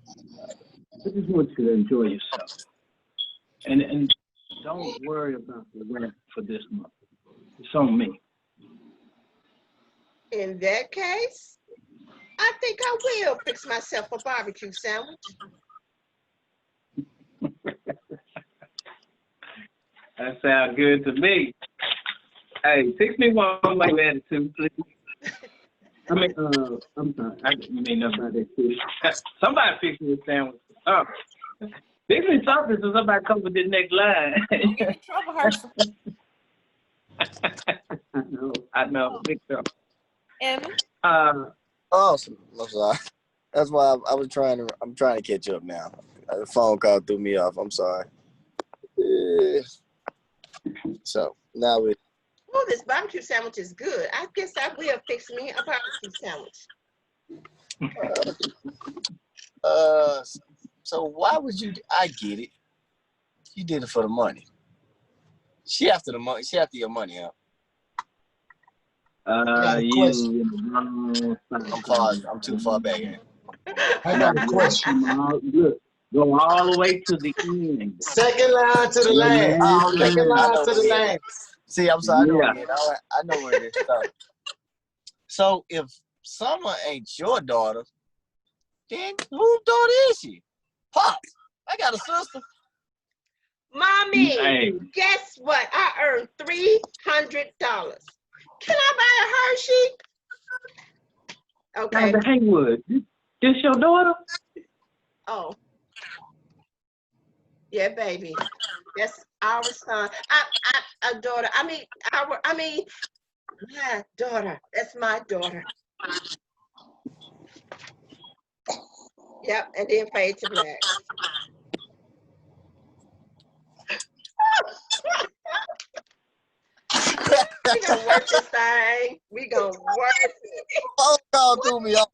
I just want you to enjoy yourself. And don't worry about the rent for this month. It's on me. In that case, I think I will fix myself a barbecue sandwich. That sounds good to me. Hey, fix me one with attitude, please. I mean, I'm sorry. I didn't mean nothing about that too. Somebody fix me a sandwich. Fix me something so somebody come with this next line. Get in trouble, Herschel. I know. Big trouble. Evan? Awesome. I'm sorry. That's why I'm trying to catch up now. The phone call threw me off. I'm sorry. Yeah. So now we. Oh, this barbecue sandwich is good. I guess I will fix me a barbecue sandwich. So why would you? I get it. You did it for the money. She after the money. She after your money, huh? I'm too far back. I got a question. Look, go all the way to the end. Second line to the last. Oh, okay. Second I line know to the where it is. last. See, I'm sorry. Yeah. I know where it is. So if Summer ain't your daughter, then whose daughter is she? Pops, I got a sister. Mommy, Hey. guess what? I earned $300. Can I buy a Hershey? Okay. Dr. Haywood, this your daughter? Oh. Yeah, baby. That's our son. A daughter. My daughter. That's my daughter. Yep, and then fade to black. We gonna work this thing. We gonna work it. Phone call threw me off.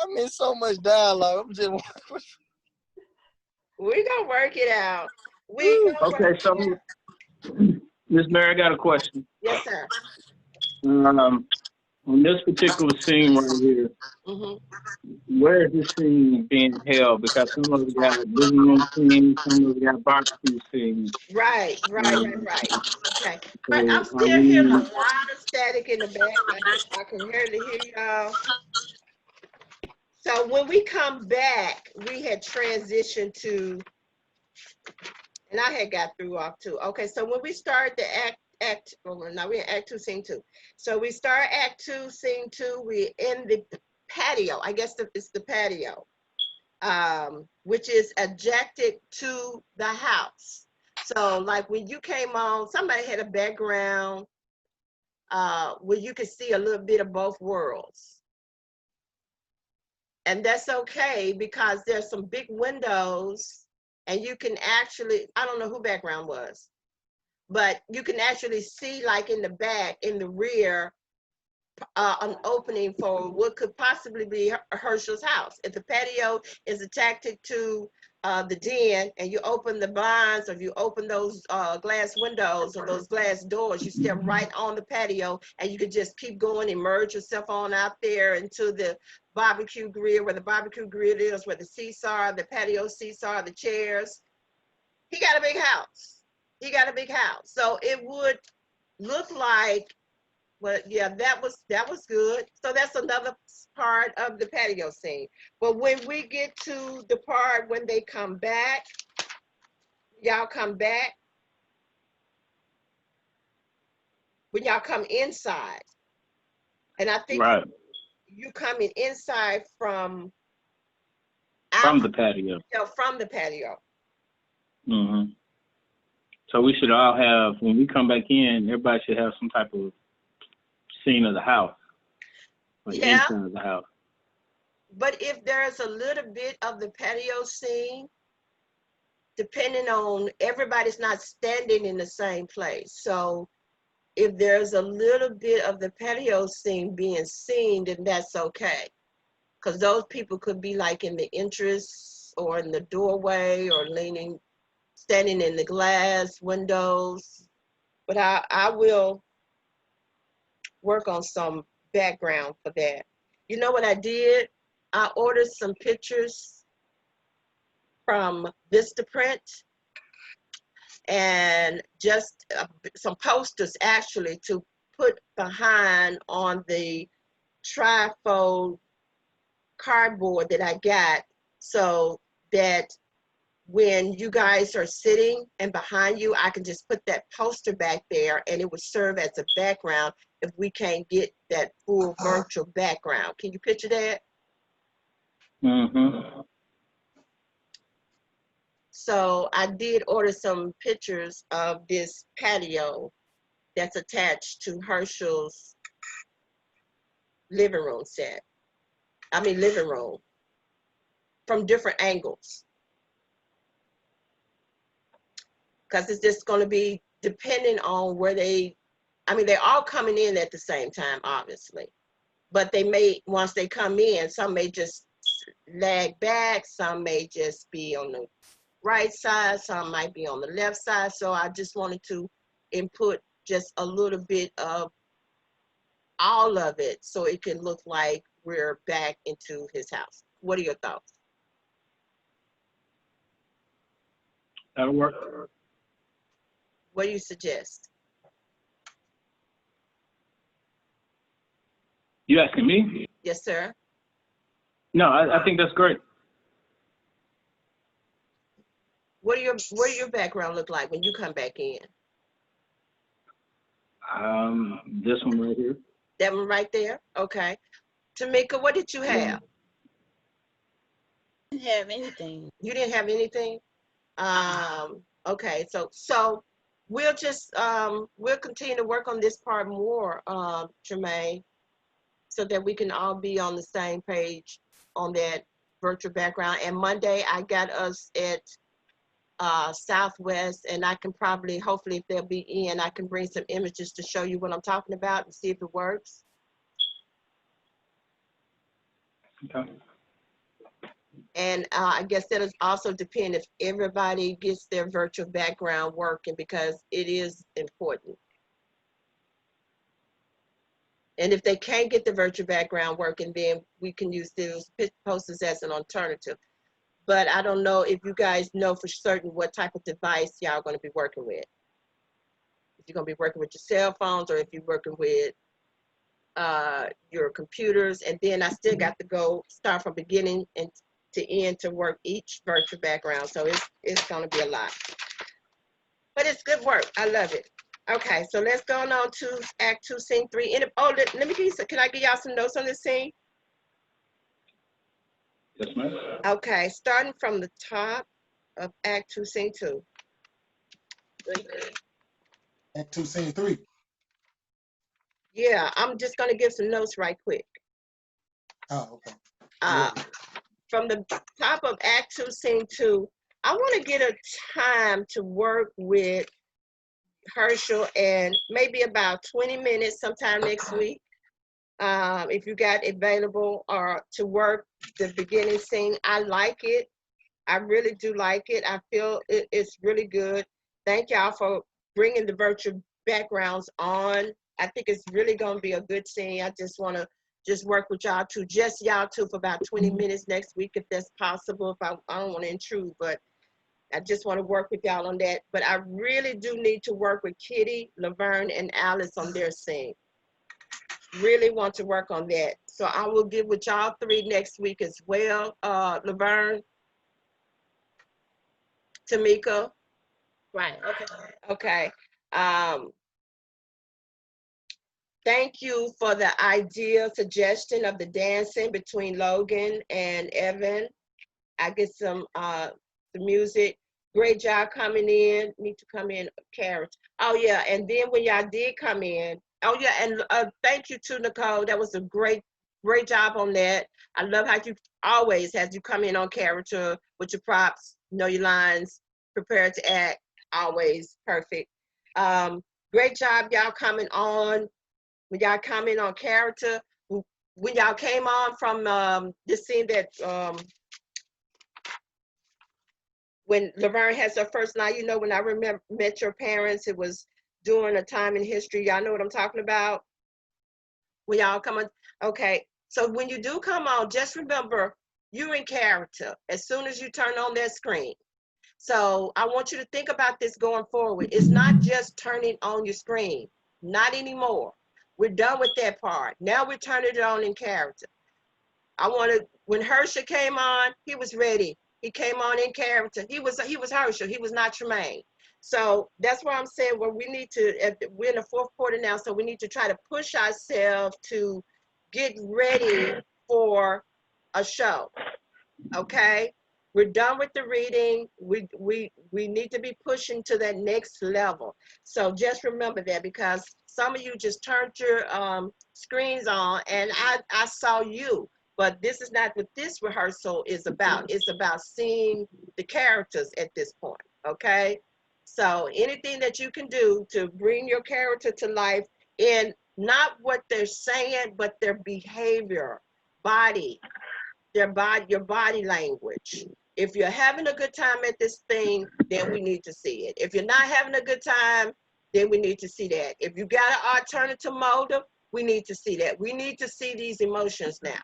I'm in so much dialogue. I'm just. We gonna work it out. Okay, so Miss Mary, I got a question. Yes, sir. On this particular scene right here, where is this scene being held? Because some of it got living room scenes, some of it got barbecue scenes. Right. Okay. But I'm So still hearing a lot of static in the back. I can hardly hear y'all. So when we come back, we had transitioned to, and I had got through off too. Okay, so when we start the we're in Act 2, Scene 2. So we start Act 2, Scene 2, we're in the patio. I guess it's the patio, which is adjacent to the house. So like when you came on, somebody had a background where you could see a little bit of both worlds. And that's okay because there's some big windows and you can actually, I don't know who background was, but you can actually see like in the back, in the rear, an opening for what could possibly be Herschel's house. If the patio is attached to the den and you open the blinds or you open those glass windows or those glass doors, you step right on the patio and you could just keep going, immerse yourself on out there into the barbecue grill, where the barbecue grill is, where the seats are, the patio seats are, the chairs. He got a big house. So it would look like, well, yeah, that was good. So that's another part of the patio scene. But when we get to the part when they come back, y'all come back, when y'all come inside, and I think you coming inside from the patio. From the patio. Mm-hmm. So we should all have, when we come back in, everybody should have some type of scene of the house, or Yeah, inside of the house. but if there's a little bit of the patio scene, depending on, everybody's not standing in the same place. So if there's a little bit of the patio scene being seen, then that's okay. Because those people could be like in the entrance or in the doorway or leaning, standing in the glass windows. But I will work on some background for that. You know what I did? I ordered some pictures from Vistaprint and just some posters actually to put behind on the trifold cardboard that I got, so that when you guys are sitting and behind you, I can just put that poster back there and it would serve as a background if we can't get that full virtual background. Can you picture that? Mm-hmm. So I did order some pictures of this patio that's attached to Herschel's living room set. Living room, from different angles. Because it's just going to be depending on where they're all coming in at the same time, obviously. But they may, once they come in, some may just lag back, some may just be on the right side, some might be on the left side. So I just wanted to input just a little bit of all of it so it can look like we're back into his house. What are your thoughts? That'll work. What do you suggest? You asking me? Yes, sir. No, I think that's great. What do your background look like when you come back in? This one right here. That one right there? Okay. Tamika, what did you have? Didn't have anything. You didn't have anything? Okay, so we'll just we'll continue to work on this part more, Jermaine, so that we can all be on the same page on that virtual background. And Monday I got us at Southwest, and I can probably, hopefully if they'll be in, I can bring some images to show you what I'm talking about and see if it works. Okay. And I guess that'll also depend if everybody gets their virtual background working, because it is important. And if they can't get the virtual background working, then we can use those posters as an alternative. But I don't know if you guys know for certain what type of device y'all are going to be working with. If you're going to be working with your cell phones, or if you're working with your computers. And then I still got to go start from beginning and to end to work each virtual background. So it's going to be a lot. But it's good work. I love it. Okay, so let's go on to Act 2, Scene 3. Let me give you some, can I give y'all some notes on this scene? Yes, ma'am. Okay, starting from the top of Act 2, Scene 2. Act 2, Scene 3. Yeah, I'm just going to give some notes right quick. Oh, okay. From the top of Act 2, Scene 2, I want to get a time to work with Herschel, and maybe about 20 minutes sometime next week. If you got available or to work the beginning scene. I like it. I really do like it. I feel it's really good. Thank y'all for bringing the virtual backgrounds on. I think it's really going to be a good scene. I just want to work with y'all two, just y'all two, for about 20 minutes next week, if that's possible. If I don't want to intrude, but I just want to work with y'all on that. But I really do need to work with Kitty, Laverne, and Alice on their scene. Really want to work on that. So I will get with y'all three next week as well. Laverne, Tamika. Right, okay. Okay. Thank you for the idea, suggestion of the dancing between Logan and Evan. I get some the music. Great job coming in. Need to come in, character. Oh yeah, and then when y'all did come in, oh yeah, and thank you to Nicole. That was a great job on that. I love how you always has you come in on character with your props, know your lines, prepared to act, always perfect. Great job y'all coming on. When y'all come in on character, when y'all came on from the scene that when Laverne has her first night, you know, when I remember met your parents, it was during a time in history. Y'all know what I'm talking about? When y'all come on, okay. So when you do come on, just remember you're in character as soon as you turn on that screen. So I want you to think about this going forward. It's not just turning on your screen, not anymore. We're done with that part. Now we're turning it on in character. I wanted, when Herschel came on, he was ready. He came on in character. He was Herschel. He was not Tremaine. So that's why I'm saying, well, we need to, we're in the fourth quarter now, so we need to try to push ourselves to get ready for a show. Okay? We're done with the reading. We need to be pushing to that next level. So just remember that, because some of you just turned your screens on and I saw you. But this is not what this rehearsal is about. It's about seeing the characters at this point, okay? So anything that you can do to bring your character to life in not what they're saying, but their behavior, your body language. If you're having a good time at this thing, then we need to see it. If you're not having a good time, then we need to see that. If you got an alternative motive, we need to see that. We need to see these emotions now.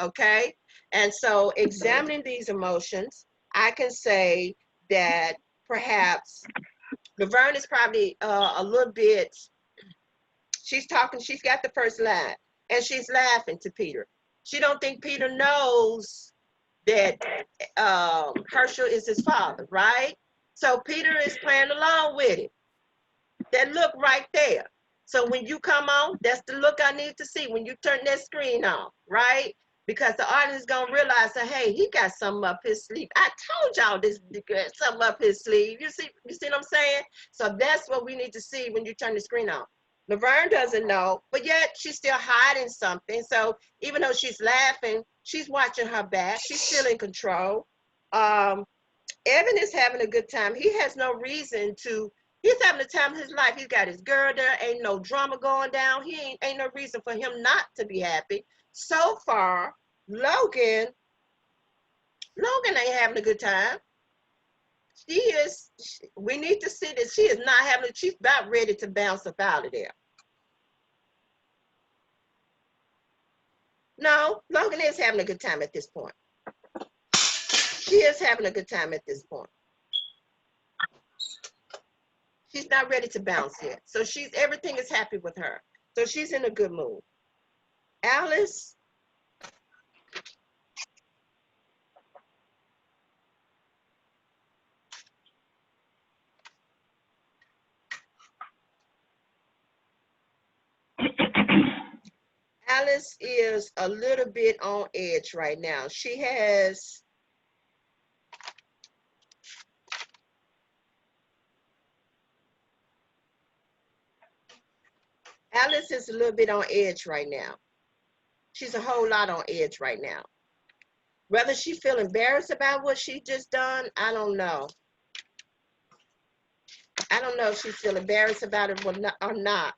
Okay, and so examining these emotions, I can say that perhaps Laverne is probably a little bit, she's talking, she's got the first line, and she's laughing to Peter. She don't think Peter knows that Herschel is his father, right? So Peter is playing along with it. That look right there. So when you come on, that's the look I need to see when you turn that screen on, right? Because the audience is gonna realize that, hey, he got something up his sleeve. I told y'all this got something up his sleeve. You see what I'm saying? So that's what we need to see when you turn the screen on. Laverne doesn't know, but yet she's still hiding something. So even though she's laughing, she's watching her back. She's still in control. Evan is having a good time. He has no reason to. He's having the time of his life. He's got his girl there. Ain't no drama going down. He ain't no reason for him not to be happy. So far, Logan ain't having a good time. She is. We need to see that she is not having. She's about ready to bounce up out of there. No, Logan is having a good time at this point. She is having a good time at this point. She's not ready to bounce yet. So everything is happy with her. So she's in a good mood. Alice. Alice is a little bit on edge right now. Alice is a little bit on edge right now. She's a whole lot on edge right now. Whether she feel embarrassed about what she just done, I don't know. I don't know if she feel embarrassed about it or not.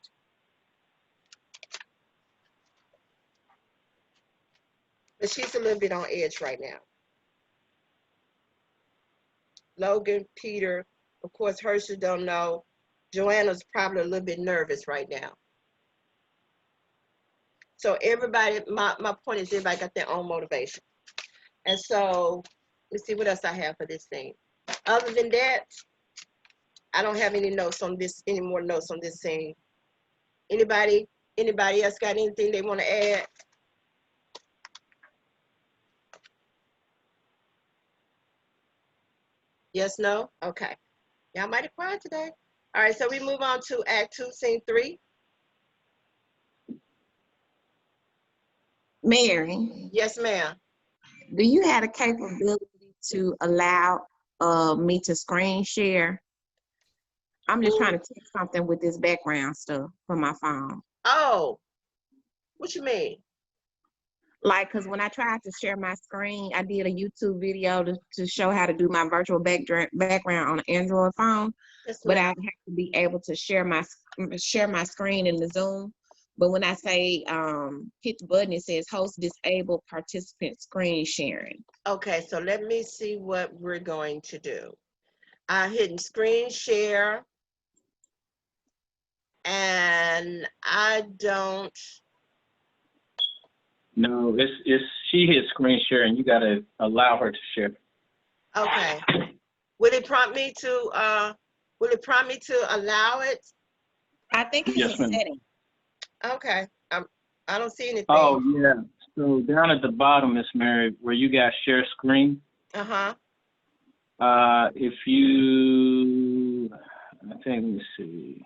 But she's a little bit on edge right now. Logan, Peter, of course, Herschel don't know. Joanna's probably a little bit nervous right now. So everybody, my point is everybody got their own motivation. And so let's see what else I have for this thing. Other than that, I don't have any notes on this, any more notes on this scene. Anybody else got anything they want to add? Yes, no? Okay. Y'all mighty quiet today. All right, so we move on to Act 2, Scene 3. Mary, Yes, ma'am. do you have the capability to allow me to screen share. I'm just trying to take something with this background stuff from my phone. Oh, what you mean? Like, cause when I tried to share my screen, I did a YouTube video to show how to do my virtual background on an Android phone. But I have to be able to share my screen in the Zoom. But when I say hit the button, it says host disabled participant screen sharing. Okay, so let me see what we're going to do. Hitting screen share, and I don't. No, it's she hit screen share and you gotta allow her to share. Okay. Will it prompt me to allow it? I think it's Yes, a ma'am. setting. Okay. I don't see anything. Oh yeah. So down at the bottom, Miss Mary, where you got share screen. Uh-huh. If you, I think, let me see.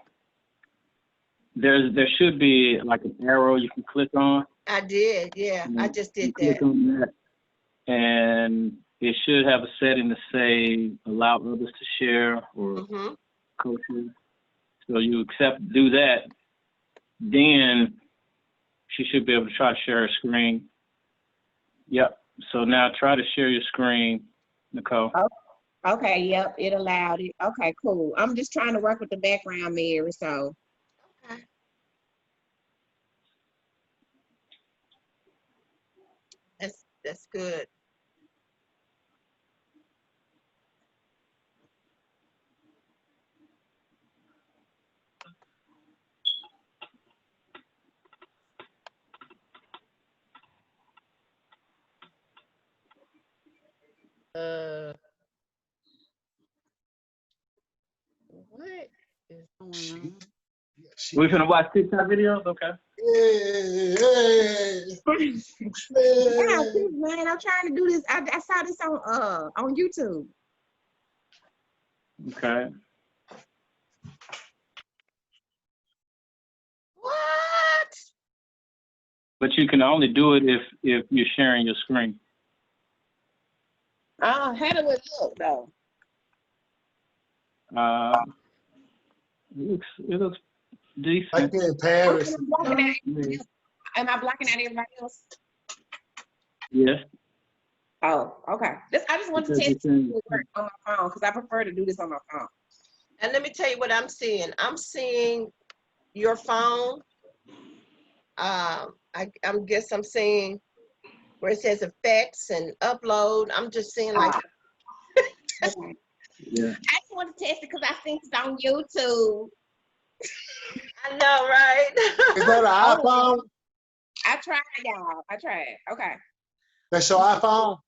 There should be like an arrow you can click on. I did, yeah. I just did You that. click on that, and it should have a setting to say allow others to share or Mm-hmm. co-share. So you do that, then she should be able to try to share her screen. Yep. So now try to share your screen, Nicole. Okay, yep, it allowed it. Okay, cool. I'm just trying to work with the background, Mary, so. Okay. That's good. What is going on? We finna watch TikTok videos? Okay. Yeah, man, I'm trying to do this. I saw this on YouTube. Okay. What? But you can only do it if you're sharing your screen. How do it look though? It looks decent. Like in Paris. Am I blocking out everybody else? Yes. Oh, okay. I just want to test it work on my phone because I prefer to do this on my phone. And let me tell you what I'm seeing. I'm seeing your phone. I guess I'm seeing where it says effects and upload. I'm just seeing like. Okay. Yeah. I just want to test it because I think it's on YouTube. I know, right? Is that an iPhone? I tried, y'all. I tried. Okay. That's your iPhone?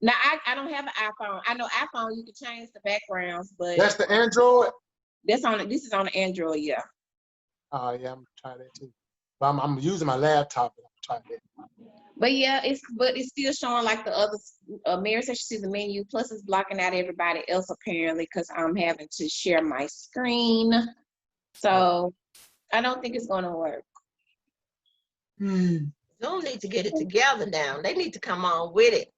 Now I don't have an iPhone. I know iPhone you can change the backgrounds, but That's the Android? this is on the Android, yeah. Oh yeah, I'm gonna try that too. But I'm using my laptop and I'm trying that. But yeah, it's still showing like the other. Mary said she sees the menu, plus it's blocking out everybody else apparently because I'm having to share my screen. So I don't think it's gonna work. Zoom need to get it together now. They need to come on with it.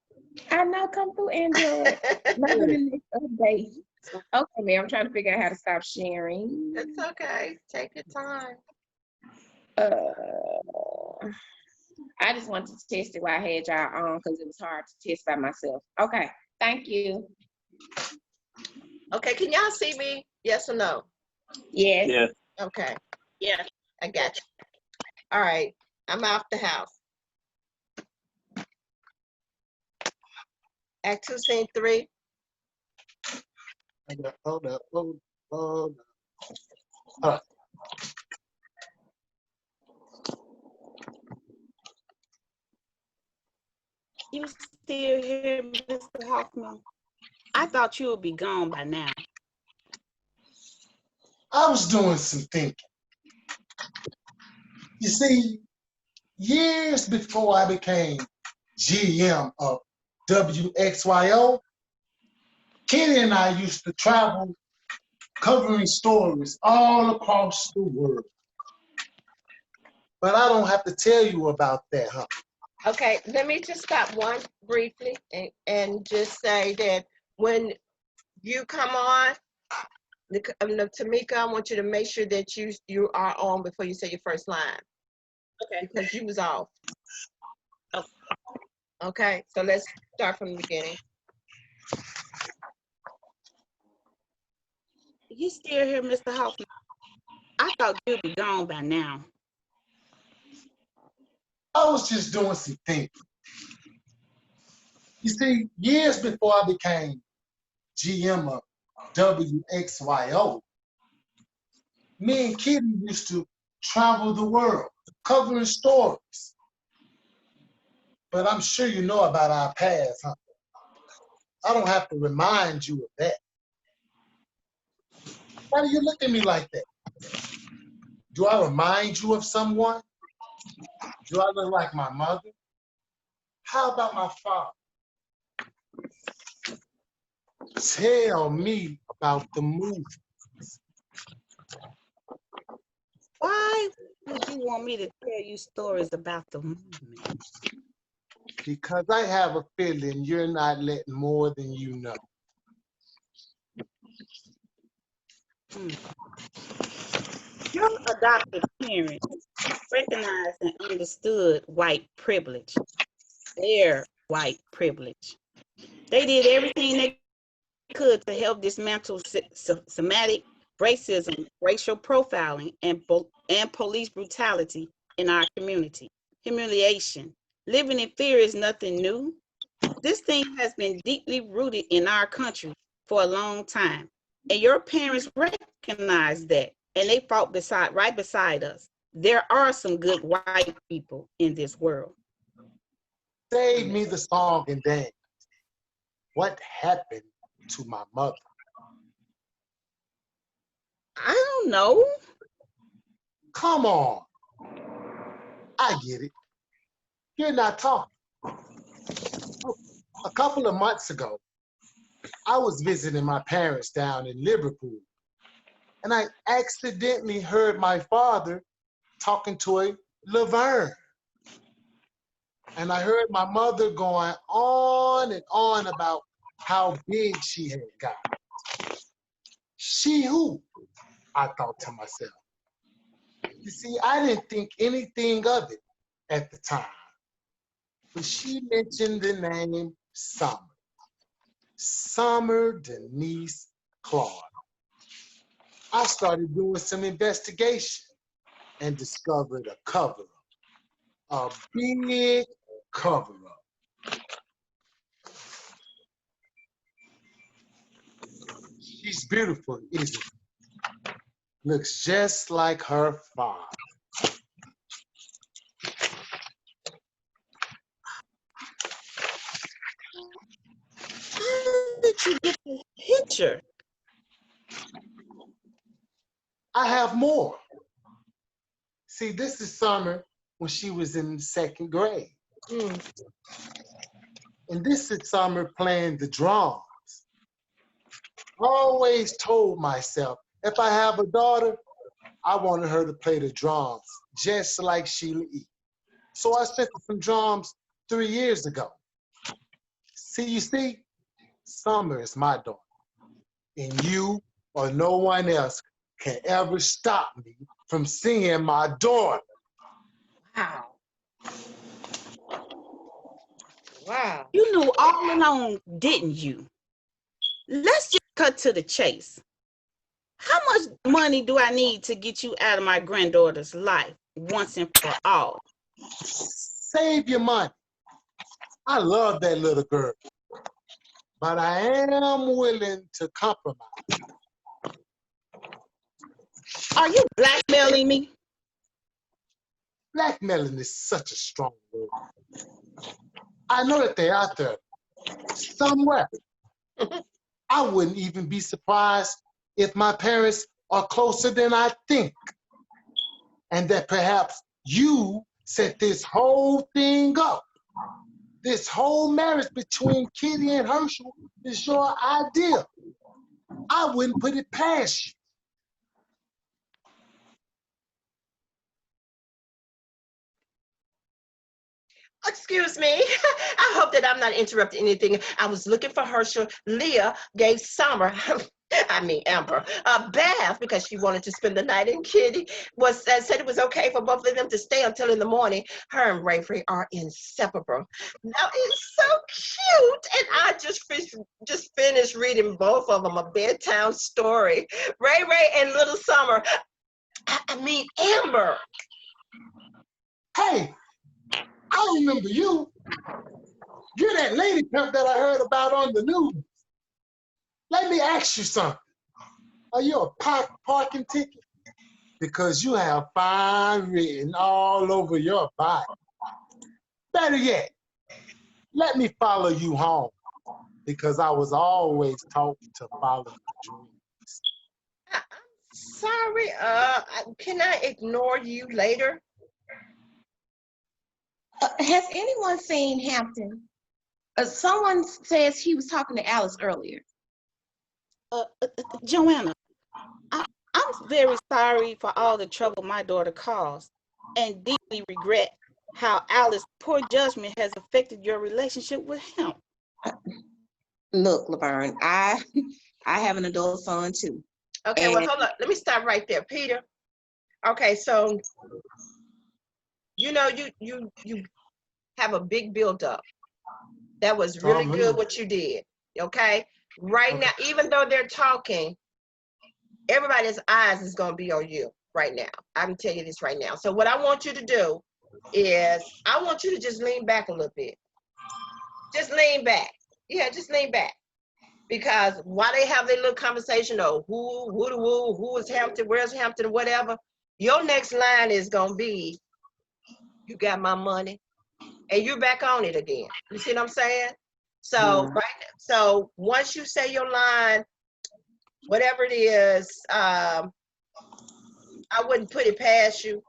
I know, come through Android. Maybe the next update. Okay, Mary, I'm trying to figure out how to stop sharing. It's okay. Take your time. I just wanted to test it while I had y'all on because it was hard to test by myself. Okay, thank you. Okay, can y'all see me? Yes or no? Yes. Yes. Okay. Yeah, I got you. All right, I'm out the house. Act 2, Scene 3. Hold up. All right. You still here, Mr. Hoffman? I thought you would be gone by now. I was doing some thinking. You see, years before I became GM of WXYO, Kenny and I used to travel covering stories all across the world. But I don't have to tell you about that, huh? Okay, let me just stop one briefly and just say that when you come on, Tamika, I want you to make sure that you are on before you say your first line. Okay. Because you was off. Okay. Okay, so let's start from the beginning. You still here, Mr. Hoffman? I thought you'd be gone by now. I was just doing some thinking. You see, years before I became GM of WXYO, me and Kitty used to travel the world, covering stories. But I'm sure you know about our past, huh? I don't have to remind you of that. Why do you look at me like that? Do I remind you of someone? Do I look like my mother? How about my father? Tell me about the movie. Why would you want me to tell you stories about the movement? Because I have a feeling you're not letting more than you know. Your adoptive parents recognized and understood white privilege, their white privilege. They did everything they could to help dismantle systematic racism, racial profiling, and police brutality in our community. Humiliation. Living in fear is nothing new. This thing has been deeply rooted in our country for a long time. And your parents recognized that, and they fought right beside us. There are some good white people in this world. Save me the song and dance. What happened to my mother? I don't know. Come on. I get it. You're not talking. A couple of months ago, I was visiting my parents down in Liverpool, and I accidentally heard my father talking to a Laverne. And I heard my mother going on and on about how big she had gotten. She who? I thought to myself. You see, I didn't think anything of it at the time. But she mentioned the name Summer. Summer Denise Clark. I started doing some investigation and discovered a cover-up. A big cover-up. She's beautiful, isn't she? Looks just like her father. How did you get this picture? I have more. See, this is Summer when she was in second grade. And this is Summer playing the drums. I always told myself, if I have a daughter, I wanted her to play the drums, just like Sheila E. So I sent her some drums 3 years ago. You see, Summer is my daughter. And you or no one else can ever stop me from singing my daughter. Wow. Wow. You knew all along, didn't you? Let's just cut to the chase. How much money do I need to get you out of my granddaughter's life once and for all? Save your money. I love that little girl. But I am willing to compromise. Are you blackmailing me? Blackmailing is such a strong word. I know that they're out there somewhere. I wouldn't even be surprised if my parents are closer than I think. And that perhaps you set this whole thing up. This whole marriage between Kitty and Herschel is your idea. I wouldn't put it past you. Excuse me. I hope that I'm not interrupting anything. I was looking for Herschel. Leah gave Summer, Amber, a bath because she wanted to spend the night. And Kitty said it was okay for both of them to stay until in the morning. Her and Ray Ray are inseparable. Now it's so cute. And I just finished reading both of them a bedtime story. Ray Ray and Little Summer. Amber. Hey, I remember you. You're that lady pimp that I heard about on the news. Let me ask you something. Are you a parking ticket? Because you have fine written all over your body. Better yet, let me follow you home. Because I was always taught to follow my dreams. I'm sorry. Can I ignore you later? Has anyone seen Hampton? Someone says he was talking to Alice earlier. Joanna, I'm very sorry for all the trouble my daughter caused and deeply regret how Alice's poor judgment has affected your relationship with him. Look, Laverne, I have an adult son too. Okay, well, hold on. Let me stop right there, Peter. Okay, so you have a big buildup. That was really good what you did. Okay, right now, even though they're talking, everybody's eyes is gonna be on you right now. I can tell you this right now. So what I want you to do is I want you to just lean back a little bit. Just lean back. Yeah, just lean back. Because while they have their little conversation of who is Hampton, where's Hampton, whatever, your next line is gonna be, you got my money, and you're back on it again. You see what I'm saying? So so once you say your line, whatever it is, I wouldn't put it past you.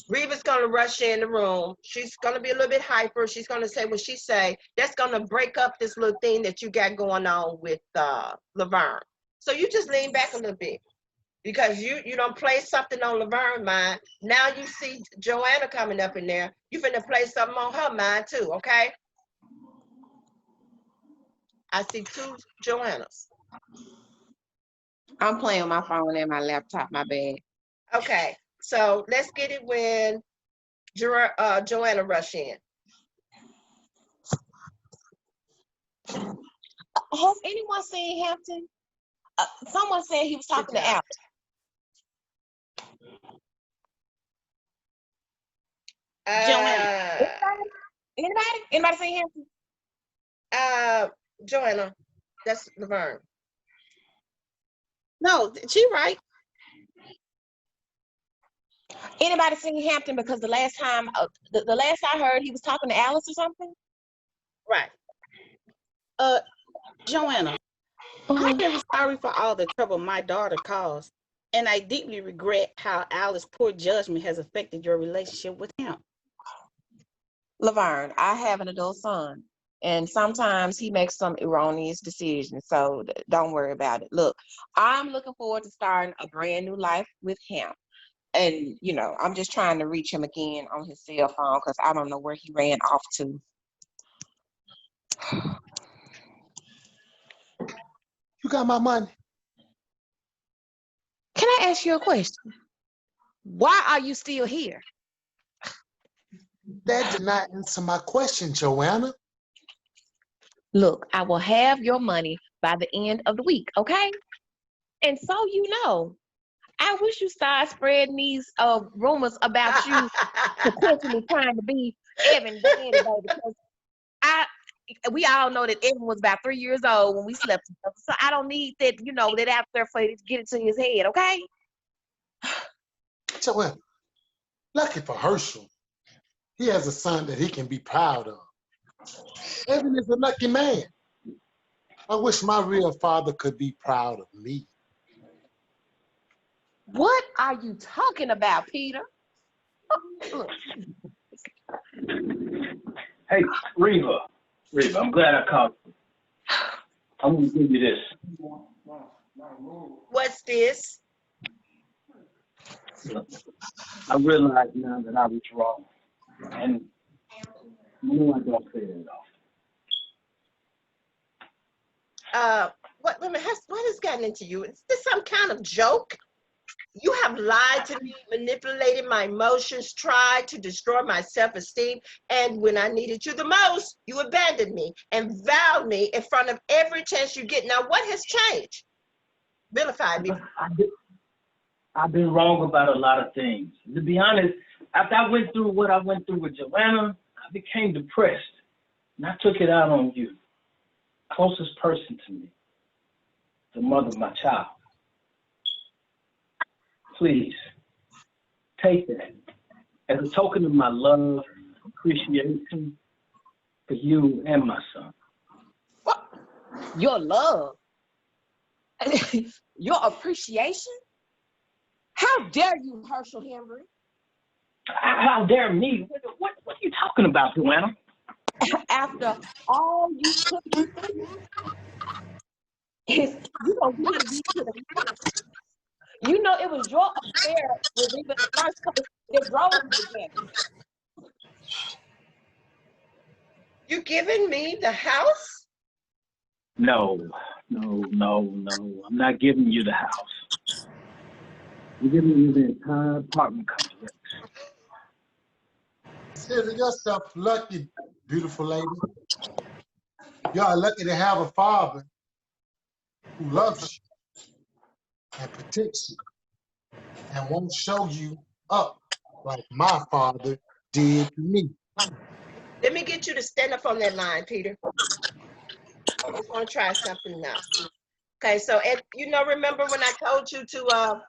Reva's gonna rush in the room. She's gonna be a little bit hyper. She's gonna say what she say. That's gonna break up this little thing that you got going on with Laverne. So you just lean back a little bit because you don't play something on Laverne's mind. Now you see Joanna coming up in there. You finna play something on her mind too, okay? I see two Joannas. I'm playing on my phone and my laptop, my bad. Okay, so let's get it when Joanna rush in. Has anyone seen Hampton? Someone said he was talking to Alice. Joanna. Anybody seen Hampton? Joanna, that's Laverne. No, she right. Anybody seen Hampton? Because the last time, the last I heard, he was talking to Alice or something. Right. Joanna, I'm very sorry for all the trouble my daughter caused, and I deeply regret how Alice's poor judgment has affected your relationship with him. Laverne, I have an adult son, and sometimes he makes some erroneous decisions, so don't worry about it. Look, I'm looking forward to starting a brand new life with him. And, I'm just trying to reach him again on his cell phone because I don't know where he ran off to. You got my money. Can I ask you a question? Why are you still here? That did not answer my question, Joanna. Look, I will have your money by the end of the week, okay? And so I wish you start spreading these rumors about you potentially trying to be Evan's daddy, baby, because we all know that Evan was about 3 years old when we slept together. So I don't need that, that out there for you to get it to his head, okay? Joanna, lucky for Herschel, he has a son that he can be proud of. Evan is a lucky man. I wish my real father could be proud of me. What are you talking about, Peter? Hey, Reva, I'm glad I called you. I'm gonna give you this. What's this? Look, I realize now that I was wrong. And No, I don't say that often. What has gotten into you? Is this some kind of joke? You have lied to me, manipulated my emotions, tried to destroy my self-esteem, and when I needed you the most, you abandoned me and vowed me in front of every chance you get. Now, what has changed? Vilify me. I've been wrong about a lot of things. To be honest, after I went through what I went through with Joanna, I became depressed, and I took it out on you, closest person to me, the mother of my child. Please, take that as a token of my love, appreciation for you and my son. What? Your love? Your appreciation? How dare you, Herschel Henry? How dare me? What are you talking about, Joanna? After all you put me through, you don't want me to the You know, it was your affair with me, but the first place that drove me together. You giving me the house? No. I'm not giving you the house. I'm giving you the entire apartment complex. Consider yourself lucky, beautiful lady. You are lucky to have a father who loves you and protects you and won't show you up like my father did to me. Let me get you to stand up on that line, Peter. I just want to try something now. Okay, so remember when I told you to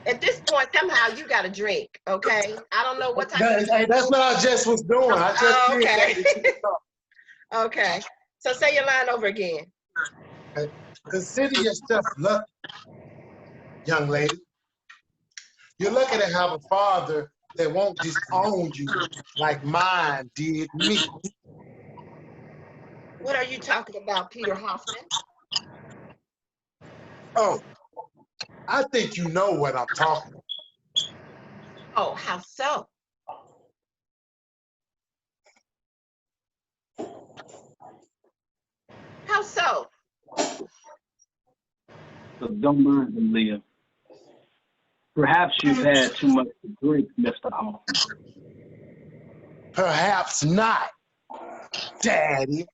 at this point somehow you got to drink, okay? I don't know what type of Hey, that's what I just was doing. I just did okay. that. Okay. So say your line over again. Okay. Consider yourself lucky, young lady. You're lucky to have a father that won't disown you like mine did me. What are you talking about, Peter Hoffman? Oh, I think you know what I'm talking about. Oh, how so? How so? So don't mind him, Leah. Perhaps you've had too much to drink, Mr. Hoffman. Perhaps not, Daddy.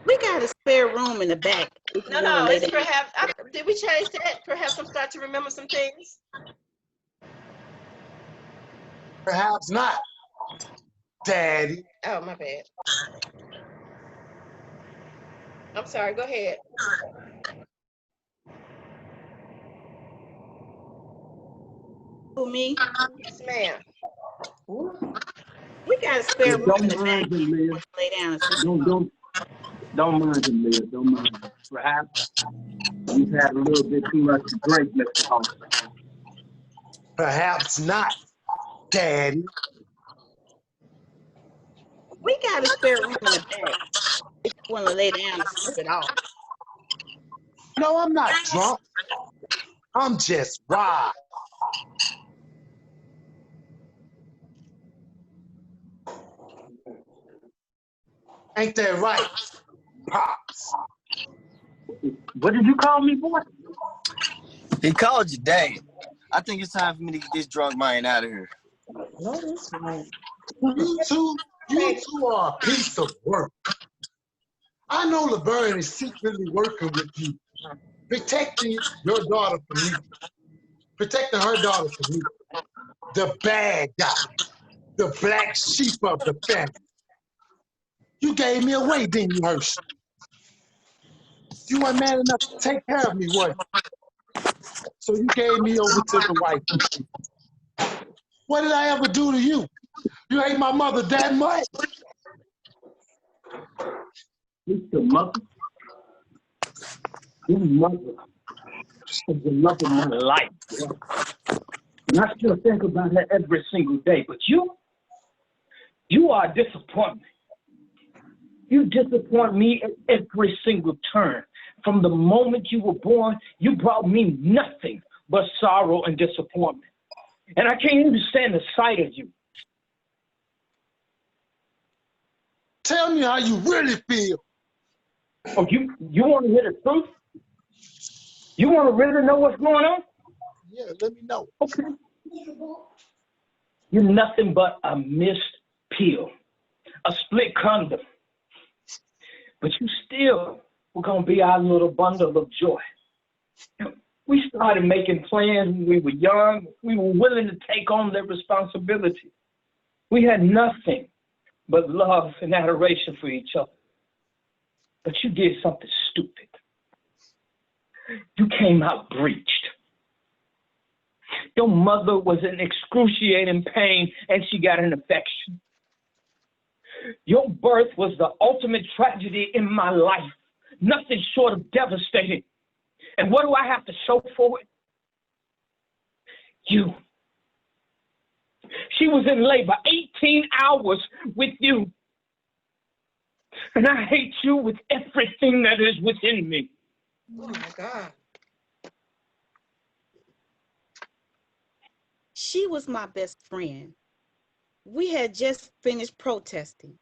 We got a spare room in the back. No, it's perhaps, did we change that? Perhaps I'm starting to remember some things. Perhaps not, Daddy. Oh, my bad. I'm sorry, go ahead. For me? Yes, ma'am. We got a spare room in the back. Don't mind him, Leah. Lay down and sleep. Don't mind him, Leah. Don't mind him. Perhaps you've had a little bit too much to drink, Mr. Hoffman. Perhaps not, Daddy. We got a spare room in the back. If you want to lay down and sleep it off. No, I'm not drunk. I'm just wild. Ain't that right, Pops? What did you call me, boy? He called you dad. I think it's time for me to get this drunk mind out of here. No, that's right. You two are a piece of work. I know Laverne is secretly working with you, protecting your daughter from me, protecting her daughter from me. The bad guy, the black sheep of the family. You gave me away, didn't you, Herschel? You weren't man enough to take care of me, was you? So you gave me over to the white people. What did I ever do to you? You hate my mother that much? Mr. Mother? Your mother is the love of my life. Boy. And I still think about her every single day. But you are a disappointment. You disappoint me at every single turn. From the moment you were born, you brought me nothing but sorrow and disappointment. And I can't even stand the sight of you. Tell me how you really feel. Oh, you want to hear the truth? You want to really know what's going on? Yeah, let me know. Okay. You're nothing but a missed pill, a split condom. But you still were going to be our little bundle of joy. We started making plans when we were young. We were willing to take on that responsibility. We had nothing but love and adoration for each other. But you did something stupid. You came out breached. Your mother was in excruciating pain and she got an infection. Your birth was the ultimate tragedy in my life, nothing short of devastating. And what do I have to show for it? You. She was in labor 18 hours with you. And I hate you with everything that is within me. Oh my God. She was my best friend. We had just finished protesting.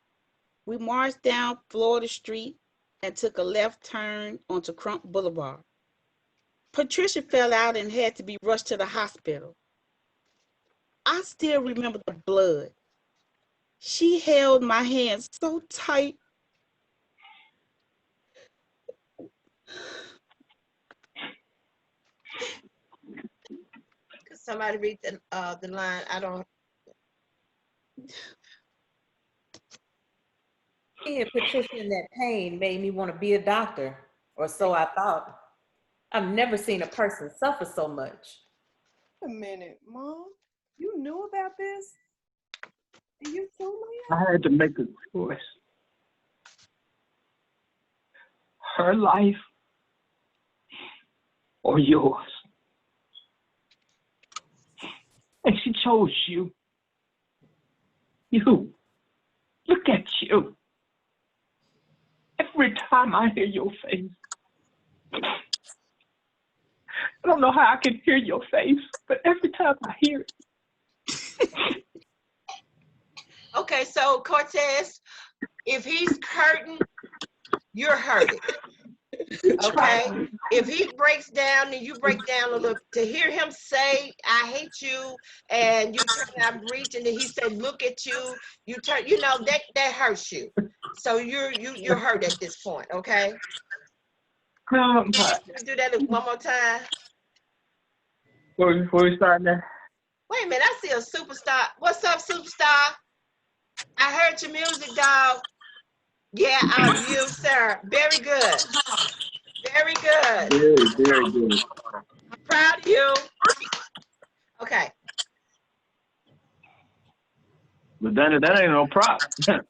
We marched down Florida Street and took a left turn onto Crump Boulevard. Patricia fell out and had to be rushed to the hospital. I still remember the blood. She held my hand so tight. Could somebody read the line? I don't. Seeing Patricia in that pain made me want to be a doctor, or so I thought. I've never seen a person suffer so much. Wait a minute, Mom. You knew about this? And you told me? I had to make a choice. Her life or yours. And she chose you. You. Look at you. Every time I hear your face, I don't know how I can hear your face, but every time I hear it. Okay, so Cortez, if he's hurting, you're hurting. Okay? If he breaks down and you break down a little, to hear him say, I hate you, and you turn out breach, and then he said, look at you, you turn, you know, that hurts you. So you're hurt at this point, okay? Can we do that one more time? Before we start now. Wait a minute, I see a superstar. What's up, superstar? I heard your music, dog. Yeah, you, sir. Very good. Very good. Very good. I'm proud of you. Okay. But that ain't no prop. That's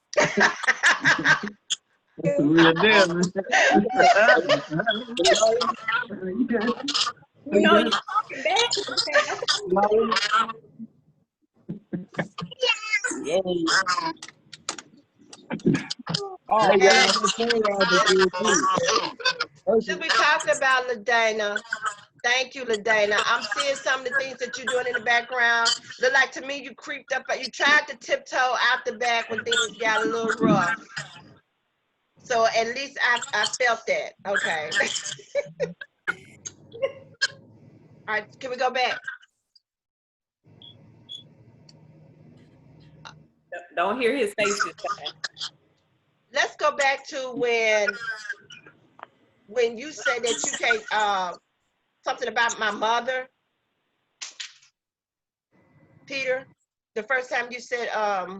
a real deal, man. You know, you're talking back. Should we talk about LaDana? Thank you, LaDana. I'm seeing some of the things that you're doing in the background. Look like to me you creeped up, you tried to tiptoe out the back when things got a little rough. So at least I felt that. Okay. All right, can we go back? Don't hear his face this time. Let's go back to when you said that you can't something about my mother, Peter. The first time you said I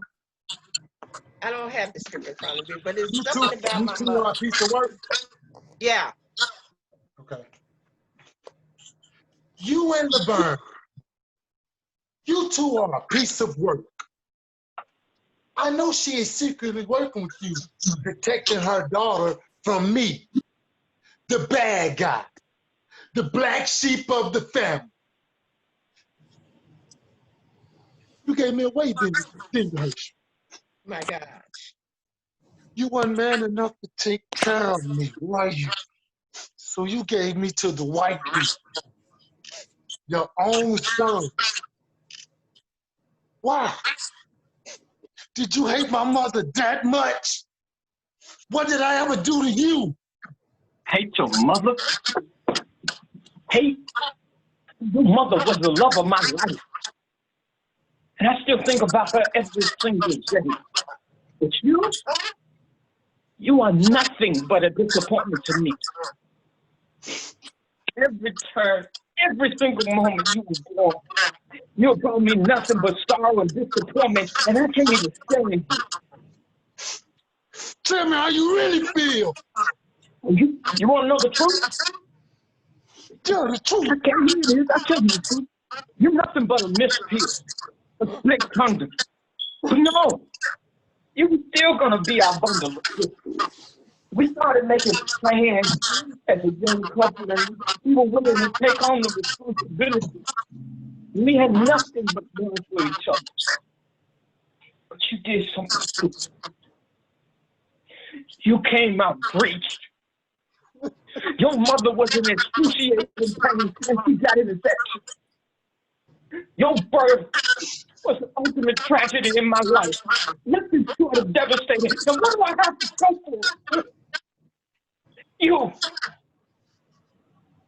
don't have the script in front of me, but it's something about my mother. A piece of work. Yeah. Okay. You and Laverne, you two are a piece of work. I know she is secretly working with you, protecting her daughter from me, the bad guy, the black sheep of the family. You gave me away, didn't you, Hershey? My God. You weren't man enough to take care of me, were you? So you gave me to the white people, your own son. Why? Did you hate my mother that much? What did I ever do to you? Hate your mother? Hate? Your mother was the love of my life. And I still think about her every single day. But you are nothing but a disappointment to me. Every turn, every single moment you were born, you brought me nothing but sorrow and disappointment, and I can't even stand you. Tell me how you really feel. You want to know the truth? Tell the truth. I can't hear this. I tell you the truth. You're nothing but a misfit, a split tongue. But no, you were still gonna be our bundle of sisters. We started making plans as a young couple, and we were willing to take on the responsibility. We had nothing but love for each other. But you did something stupid. You came out breached. Your mother was in excruciating pain and she got an infection. Your birth was the ultimate tragedy in my life. Nothing short of devastating. And what do I have to show for it? You.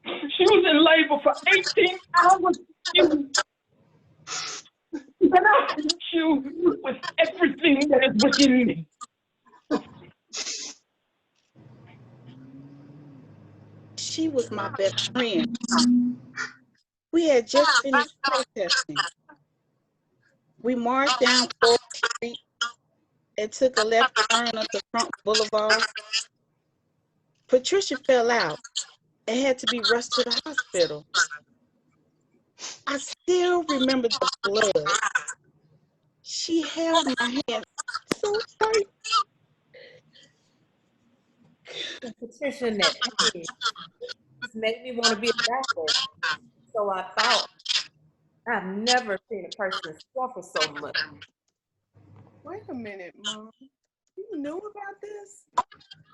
She was in labor for 18 hours. And I hate you with everything that is within me. She was my best friend. We had just finished protesting. We marched down 4th Street and took a left turn onto Front Boulevard. Patricia fell out and had to be rushed to the hospital. I still remember the blood. She held my hand so tight. Patricia, that pain just made me want to be a doctor. So I thought, I've never seen a person suffer so much. Wait a minute, Mom. You knew about this?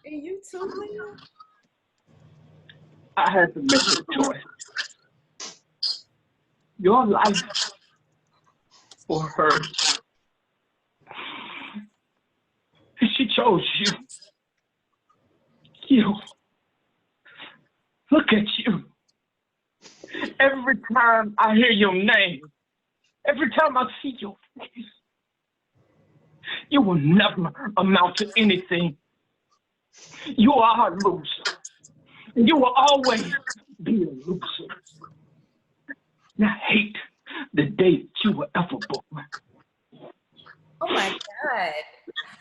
And you too, Leah? I had to make a choice. Your life or hers. She chose you. You. Look at you. Every time I hear your name, every time I see your face, you will never amount to anything. You are a loser. And you will always be a loser. And I hate the day that you were ever born. Oh my God.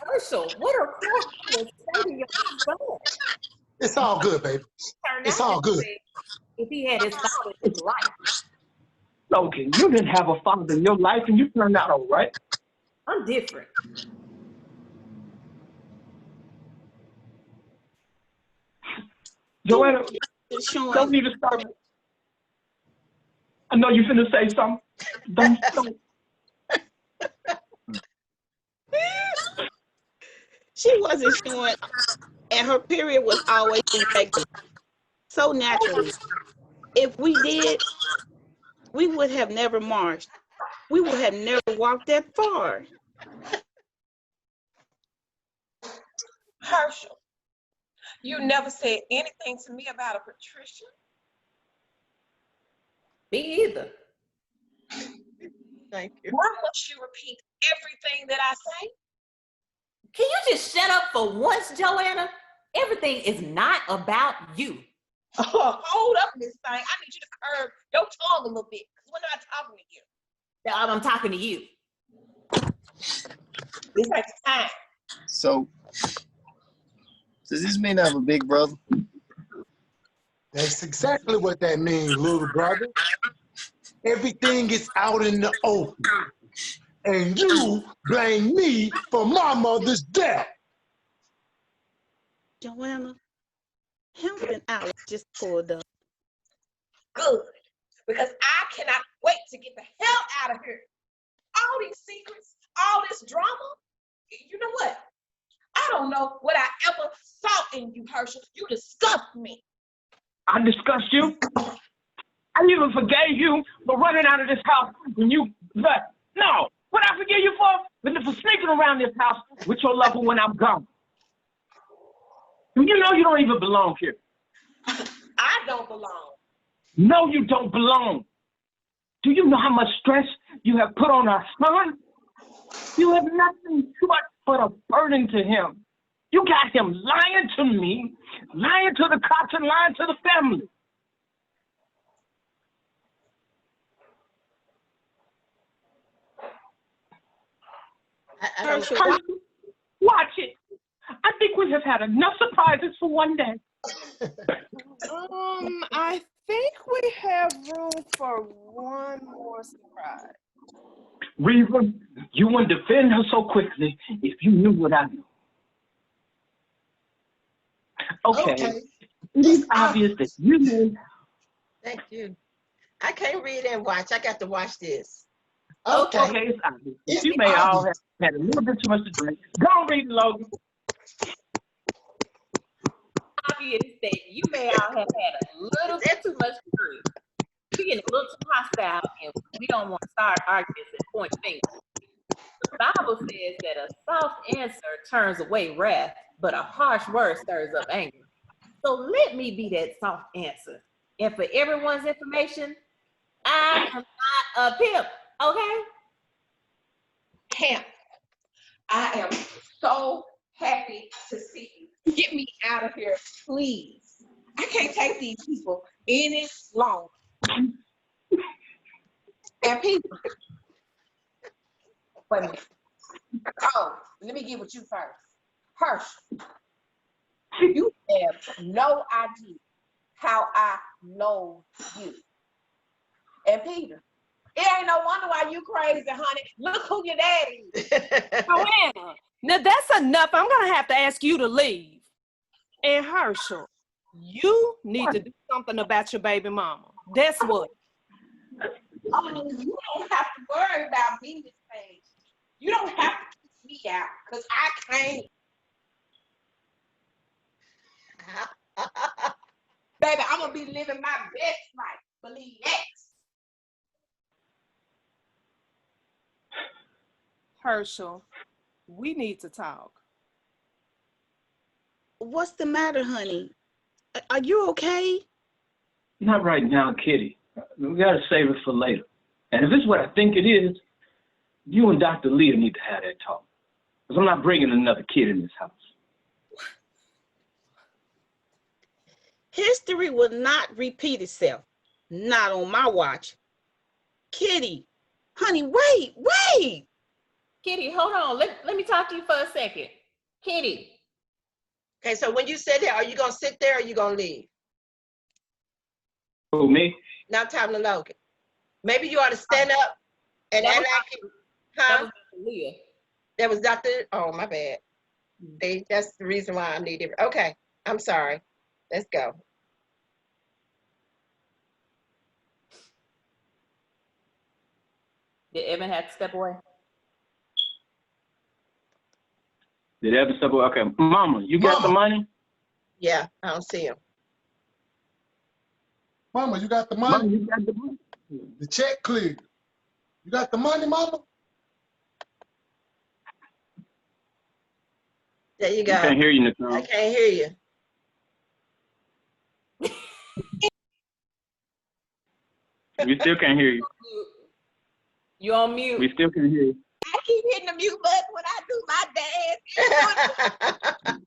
Herschel, what a question to say to your son. It's all good, baby. It's all good. If he had his father in his life. Logan, you didn't have a father in your life and you turned out all right. I'm different. Joanna, don't need to stop. I know you're finna say something. Don't. She wasn't showing, and her period was always irregular, so naturally. If we did, we would have never marched. We would have never walked that far. Herschel, you never said anything to me about a Patricia. Me either. Thank you. Why must you repeat everything that I say? Can you just shut up for once, Joanna? Everything is not about you. Hold up, Miss Thing. I need you to curb your tongue a little bit, because we're not talking to you. I'm talking to you. This takes time. So, does this mean I have a big brother? That's exactly what that means, little brother. Everything is out in the open. And you blame me for my mother's death. Joanna, Hemp and Alex just pulled up. Good, because I cannot wait to get the hell out of here. All these secrets, all this drama, you know what? I don't know what I ever saw in you, Herschel. You disgust me. I discussed you. I even forgave you for running out of this house when you left. No, what I forgive you for? For sneaking around this house with your lover when I'm gone. You know you don't even belong here. I don't belong. No, you don't belong. Do you know how much stress you have put on our son? You have nothing but a burden to him. You got him lying to me, lying to the cops, and lying to the family. I don't. Watch it. I think we have had enough surprises for one day. I think we have room for one more surprise. Reva, you wouldn't defend her so quickly if you knew what I knew. Okay. It is obvious that you knew. Thank you. I can't read and watch. I got to watch this. Okay, it's obvious. You may all have had a little bit too much to drink. Go on, read, Logan. Obvious that you may all have had a little bit too much to drink. We're getting a little too hostile, and we don't want to start arguments and point fingers. The Bible says that a soft answer turns away wrath, but a harsh word stirs up anger. So let me be that soft answer. And for everyone's information, I am not a pimp, okay? Pimp, I am so happy to see you. Get me out of here, please. I can't take these people any longer. And people, wait a minute. Oh, let me get with you first. Herschel, you have no idea how I know you. And Peter, it ain't no wonder why you crazy, honey. Look who your daddy is. Joanna, now that's enough. I'm going to have to ask you to leave. And Herschel, you need to do something about your baby mama. That's what. Oh, you don't have to worry about me, Miss Page. You don't have to kick me out, because I can't. Baby, I'm going to be living my best life. Believe that. Herschel, we need to talk. What's the matter, honey? Are you okay? Not right now, Kitty. We got to save it for later. And if it's what I think it is, you and Dr. Leah need to have that talk. Because I'm not bringing another kid in this house. History will not repeat itself. Not on my watch. Kitty, honey, wait. Kitty, hold on. Let me talk to you for a second. Kitty. Okay, so when you sit there, are you going to sit there or are you going to leave? Who, me? Now I'm talking to Logan. Maybe you ought to stand up and act like you, huh? That was Dr. Leah. That was Dr. Oh, my bad. See, that's the reason why I need it. Okay, I'm sorry. Let's go. Did Evan have to step away? Did Evan step away? Okay, Mama, you got the money? Yeah, I don't see him. Mama, you got the money? Mama, you got the money? The check cleared. You got the money, Mama? There you go. I can't hear you, Nicole. I can't hear you. We still can't hear you. You on mute. We still can't hear you. I keep hitting the mute button when I do my dance.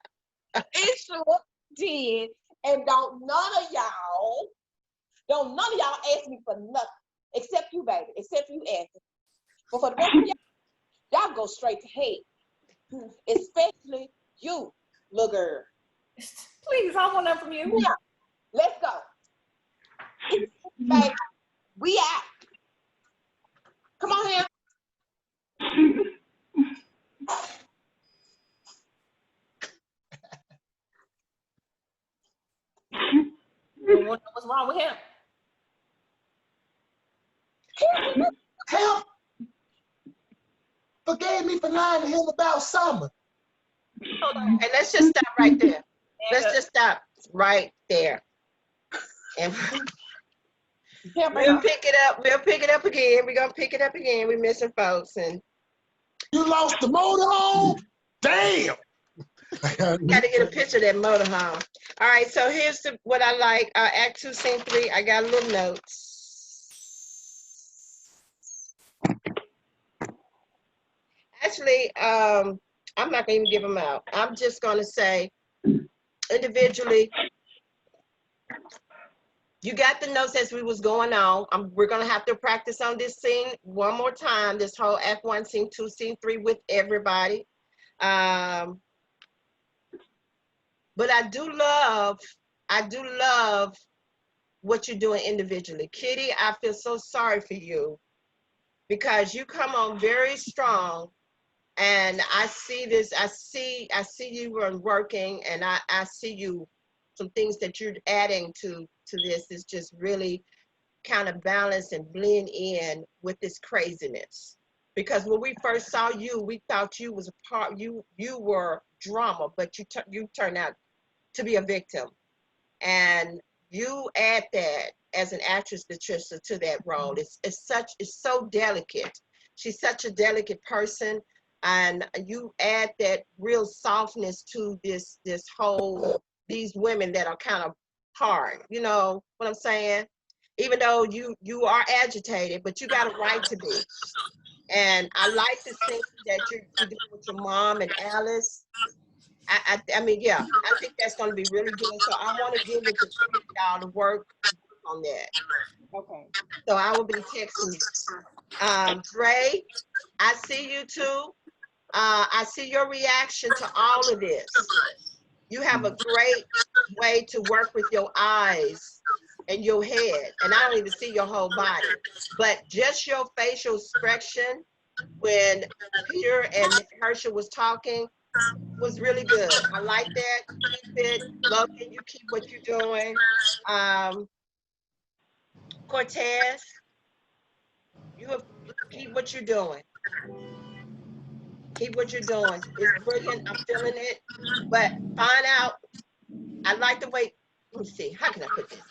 It sure did. And don't none of y'all ask me for nothing. Except you, baby. Except you asking. But for the rest of y'all go straight to hell. Especially you, little girl. Please, I want that from you. Yeah. Let's go. Baby, we out. Come on here. What's wrong with him? Help! Forgave me for lying to him about Summer. And let's just stop right there. Let's just stop right there. And we'll pick it up. We'll pick it up again. We're going to pick it up again. We're missing folks. And you lost the motorhome? Damn! Got to get a picture of that motorhome. All right, so here's what I like. Act 2, Scene 3. I got little notes. Actually, I'm not going to even give them out. I'm just going to say individually, you got the notes as we was going on. We're going to have to practice on this scene one more time, this whole Act 1, Scene 2, Scene 3 with everybody. But I do love what you're doing individually. Kitty, I feel so sorry for you because you come on very strong, and I see this, I see you were working, and I see you, some things that you're adding to this is just really kind of balance and blend in with this craziness. Because when we first saw you, we thought you was a part, you were drama, but you turned out to be a victim. And you add that as an actress, Patricia, to that role. It's so delicate. She's such a delicate person, and you add that real softness to this whole, these women that are kind of hard. You know what I'm saying? Even though you are agitated, but you got a right to be. And I like the scene that you're doing with your mom and Alice. I mean, yeah, I think that's going to be really good. So I want to give it to y'all to work on that. Okay. So I will be texting you. Dre, I see you too. I see your reaction to all of this. You have a great way to work with your eyes and your head. And I don't even see your whole body, but just your facial expression when Peter and Herschel was talking was really good. I like that. Keep it, Logan. You keep what you're doing. Cortez, keep what you're doing. Keep what you're doing. It's brilliant. I'm feeling it. But find out. I like the way. Let me see. How can I put this?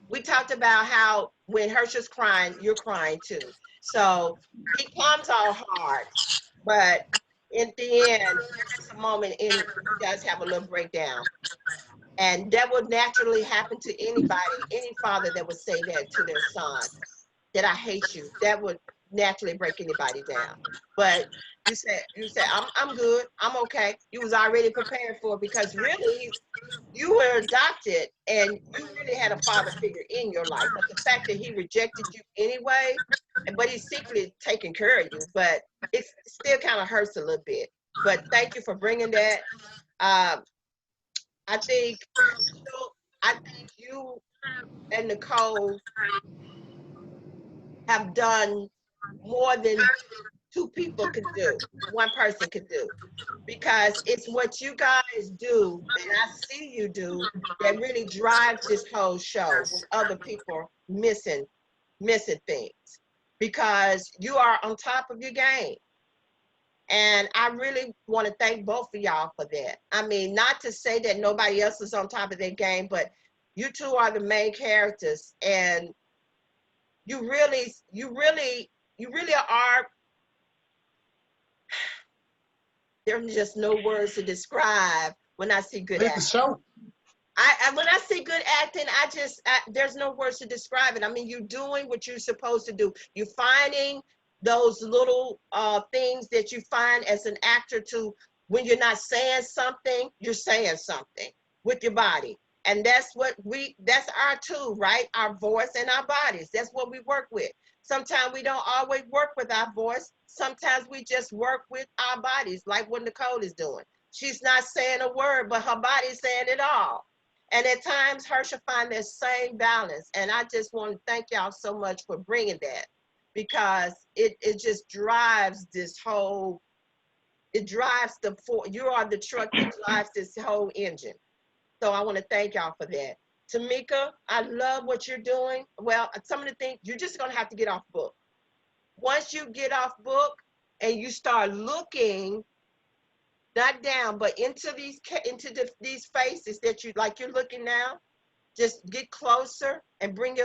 We talked about how when Herschel's crying, you're crying too. So he comes all hard, but in the end, there's a moment in you guys have a little breakdown. And that would naturally happen to anybody, any father that would say that to their son, that I hate you. That would naturally break anybody down. But you said, I'm good, I'm okay. You was already prepared for it because really you were adopted and you really had a father figure in your life. But the fact that he rejected you anyway, but he's secretly taking care of you, but it still kind of hurts a little bit. But thank you for bringing that. I think you and Nicole have done more than two people could do, one person could do, because it's what you guys do and I see you do that really drives this whole show with other people missing things, because you are on top of your game. And I really want to thank both of y'all for that. I mean, not to say that nobody else is on top of their game, but you two are the main characters, and you really are. There's just no words to describe when I see good acting. When I see good acting, there's no words to describe it. I mean, you're doing what you're supposed to do. You're finding those little things that you find as an actor to, when you're not saying something, you're saying something with your body. And that's our tool, right? Our voice and our bodies. That's what we work with. Sometimes we don't always work with our voice. Sometimes we just work with our bodies, like what Nicole is doing. She's not saying a word, but her body's saying it all. And at times, Herschel find that same balance. And I just want to thank y'all so much for bringing that, because it just drives this whole, you are the truck that drives this whole engine. So I want to thank y'all for that. Tamika, I love what you're doing. Well, some of the things, you're just going to have to get off book. Once you get off book and you start looking, not down, but into these faces that you're looking now, just get closer and bring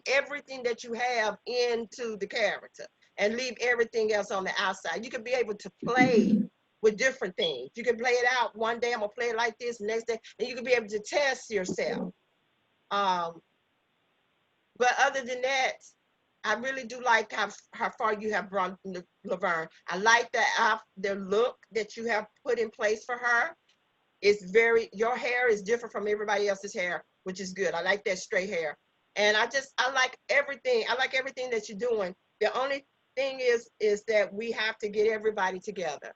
everything that you have into the character and leave everything else on the outside. You can be able to play with different things. You can play it out. One day I'm gonna play it like this, the next day, and you can be able to test yourself. But other than that, I really do like how far you have brought Laverne. I like the look that you have put in place for her. It's your hair is different from everybody else's hair, which is good. I like that straight hair. And I like everything. I like everything that you're doing. The only thing is that we have to get everybody together.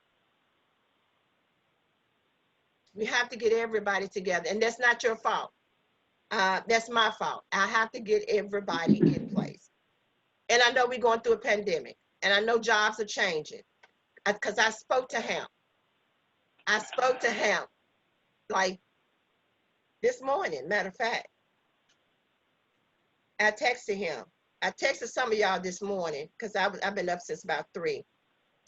We have to get everybody together. And that's not your fault. That's my fault. I have to get everybody in place. And I know we're going through a pandemic. And I know jobs are changing. Because I spoke to him. Like this morning, matter of fact. I texted him. I texted some of y'all this morning because I've been up since about 3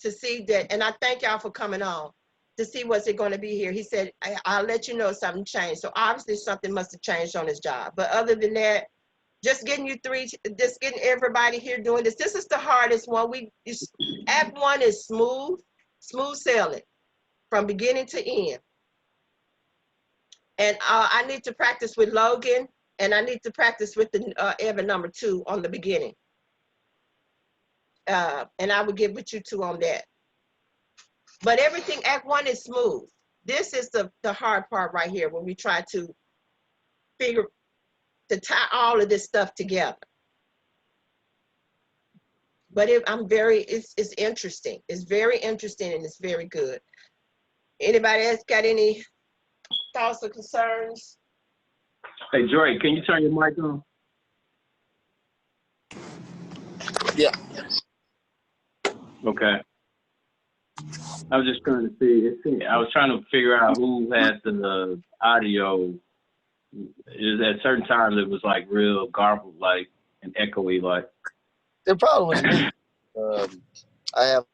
to see that, and I thank y'all for coming on to see what's it going to be here. He said, I'll let you know if something changed. So obviously something must have changed on his job. But other than that, just getting everybody here doing this. This is the hardest one. Act 1 is smooth sailing from beginning to end. And I need to practice with Logan. And I need to practice with the Evan number 2 on the beginning. And I will get with you 2 on that. But everything, Act 1 is smooth. This is the hard part right here when we try to tie all of this stuff together. But it's interesting. It's very interesting and it's very good. Anybody else got any thoughts or concerns? Hey, Dre, can you turn your mic on? Yeah. Okay. I was just trying to see. I was trying to figure out who had the audio. At certain times it was like real garbled, like and echoey, like. The problem was me. I have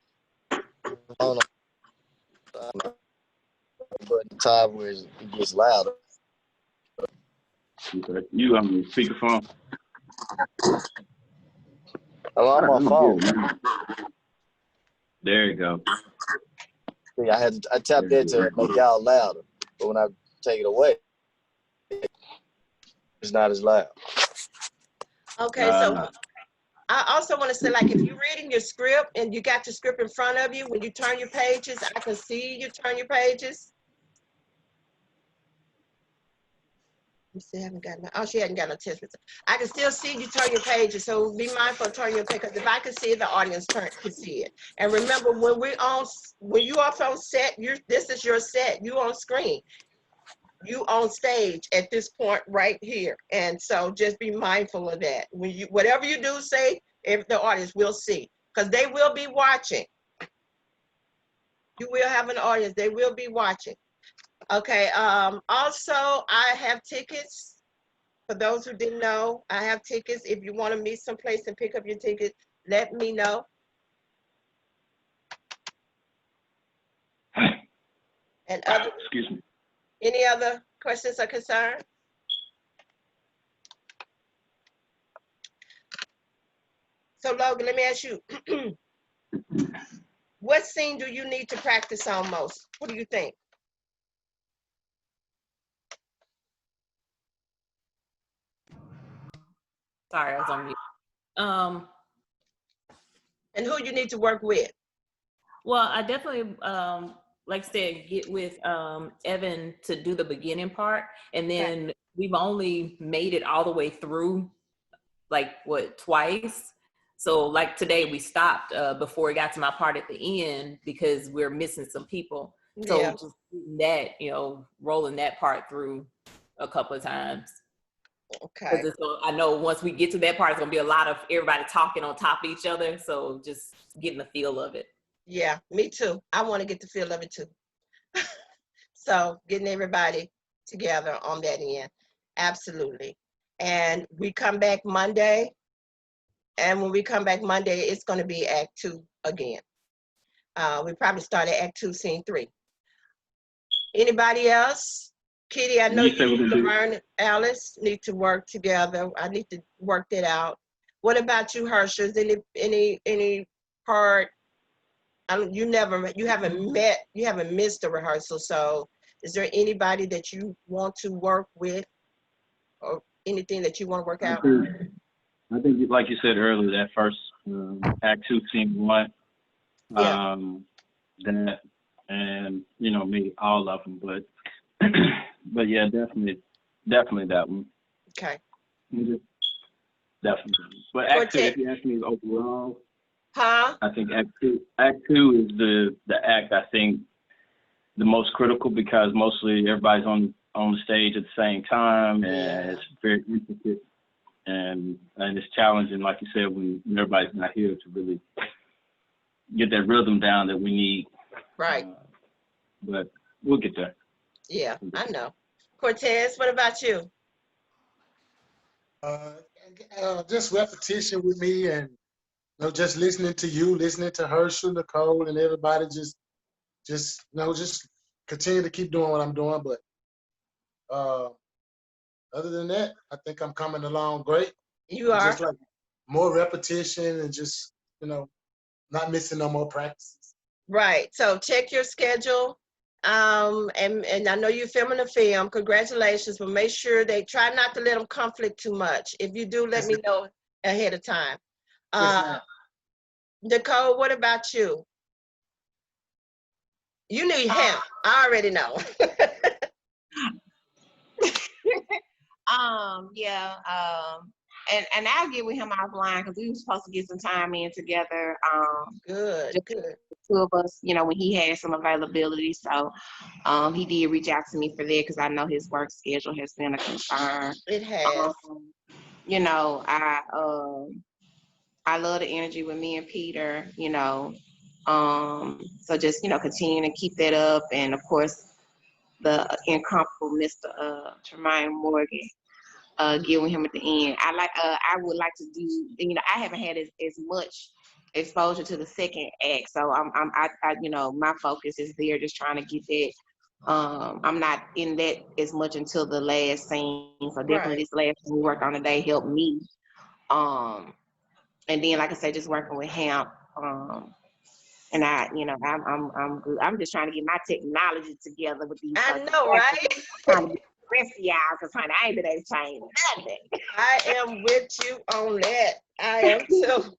on a button time where it gets louder. Okay. You on the speakerphone? Oh, I'm on phone. There you go. See, I tapped that to make y'all louder, but when I take it away, it's not as loud. Okay, so I also want to say, like, if you're reading your script and you got your script in front of you, when you turn your pages, I can see you turn your pages. You still haven't gotten, she hadn't gotten a test result. I can still see you turn your pages, so be mindful of turning your page, because if I can see it, the audience can see it. And remember, when you off on set, this is your set, you on screen. You on stage at this point right here. And so just be mindful of that. Whatever you do, say, if the audience will see, because they will be watching. You will have an audience, they will be watching. Okay, also I have tickets. For those who didn't know, I have tickets. If you want to meet someplace and pick up your ticket, let me know. And excuse me. Any other questions or concerns? So Logan, let me ask you, what scene do you need to practice on most? What do you think? Sorry, I was on mute. And who you need to work with? Well, I definitely, like I said, get with Evan to do the beginning part. And then we've only made it all the way through, like, twice? So, like, today we stopped before it got to my part at the end because we're missing some people. So just that, rolling that part through a couple of times. Okay. I know once we get to that part, it's gonna be a lot of everybody talking on top of each other. So just getting the feel of it. Yeah, me too. I want to get the feel of it too. So getting everybody together on that end. Absolutely. And we come back Monday. And when we come back Monday, it's going to be Act 2 again. We probably start at Act 2, Scene 3. Anybody else? Kitty, I know you and Laverne, Alice need to work together. I need to work that out. What about you, Herschel? Any part you haven't missed the rehearsal. So is there anybody that you want to work with or anything that you want to work out? I think, like you said earlier, that first Act 2, Scene 1, Yeah. that, and me, all of them. But but yeah, definitely that one. Okay. Definitely. But Act 2, Quartet. if you ask me overall, Huh? I think Act 2 is the act I think the most critical, because mostly everybody's on the stage at the same time, and it's very intricate and it's challenging, like you said, when everybody's not here to really get that rhythm down that we need. Right. But we'll get there. Yeah, I know. Cortez, what about you? Just repetition with me, and just listening to you, listening to Herschel, Nicole, and everybody. Just continue to keep doing what I'm doing. But other than that, I think I'm coming along great. You are? Just like more repetition and just, not missing no more practices. Right. So check your schedule. And I know you're filming a film. Congratulations, but make sure they try not to let them conflict too much. If you do, let me know ahead of time. Nicole, what about you? You need help. I already know. Yeah. And I'll get with him offline because we were supposed to get some time in together. Good. The two of us, when he had some availability. So he did reach out to me for that because I know his work schedule has been a concern. It has. I love the energy with me and Peter, so just, continue to keep that up. And of course, the incomparable Mr. Tremaine Morgan, get with him at the end. I would like to do, I haven't had as much exposure to the second act. So my focus is there, just trying to get that. I'm not in that as much until the last scene. So definitely this last scene we worked on today helped me. And then, like I said, just working with him. And I'm good. I'm just trying to get my technology together with these. I know, right? Trying to get the rest of y'all, because honey, I ain't been able to change nothing. I am with you on that. I am too.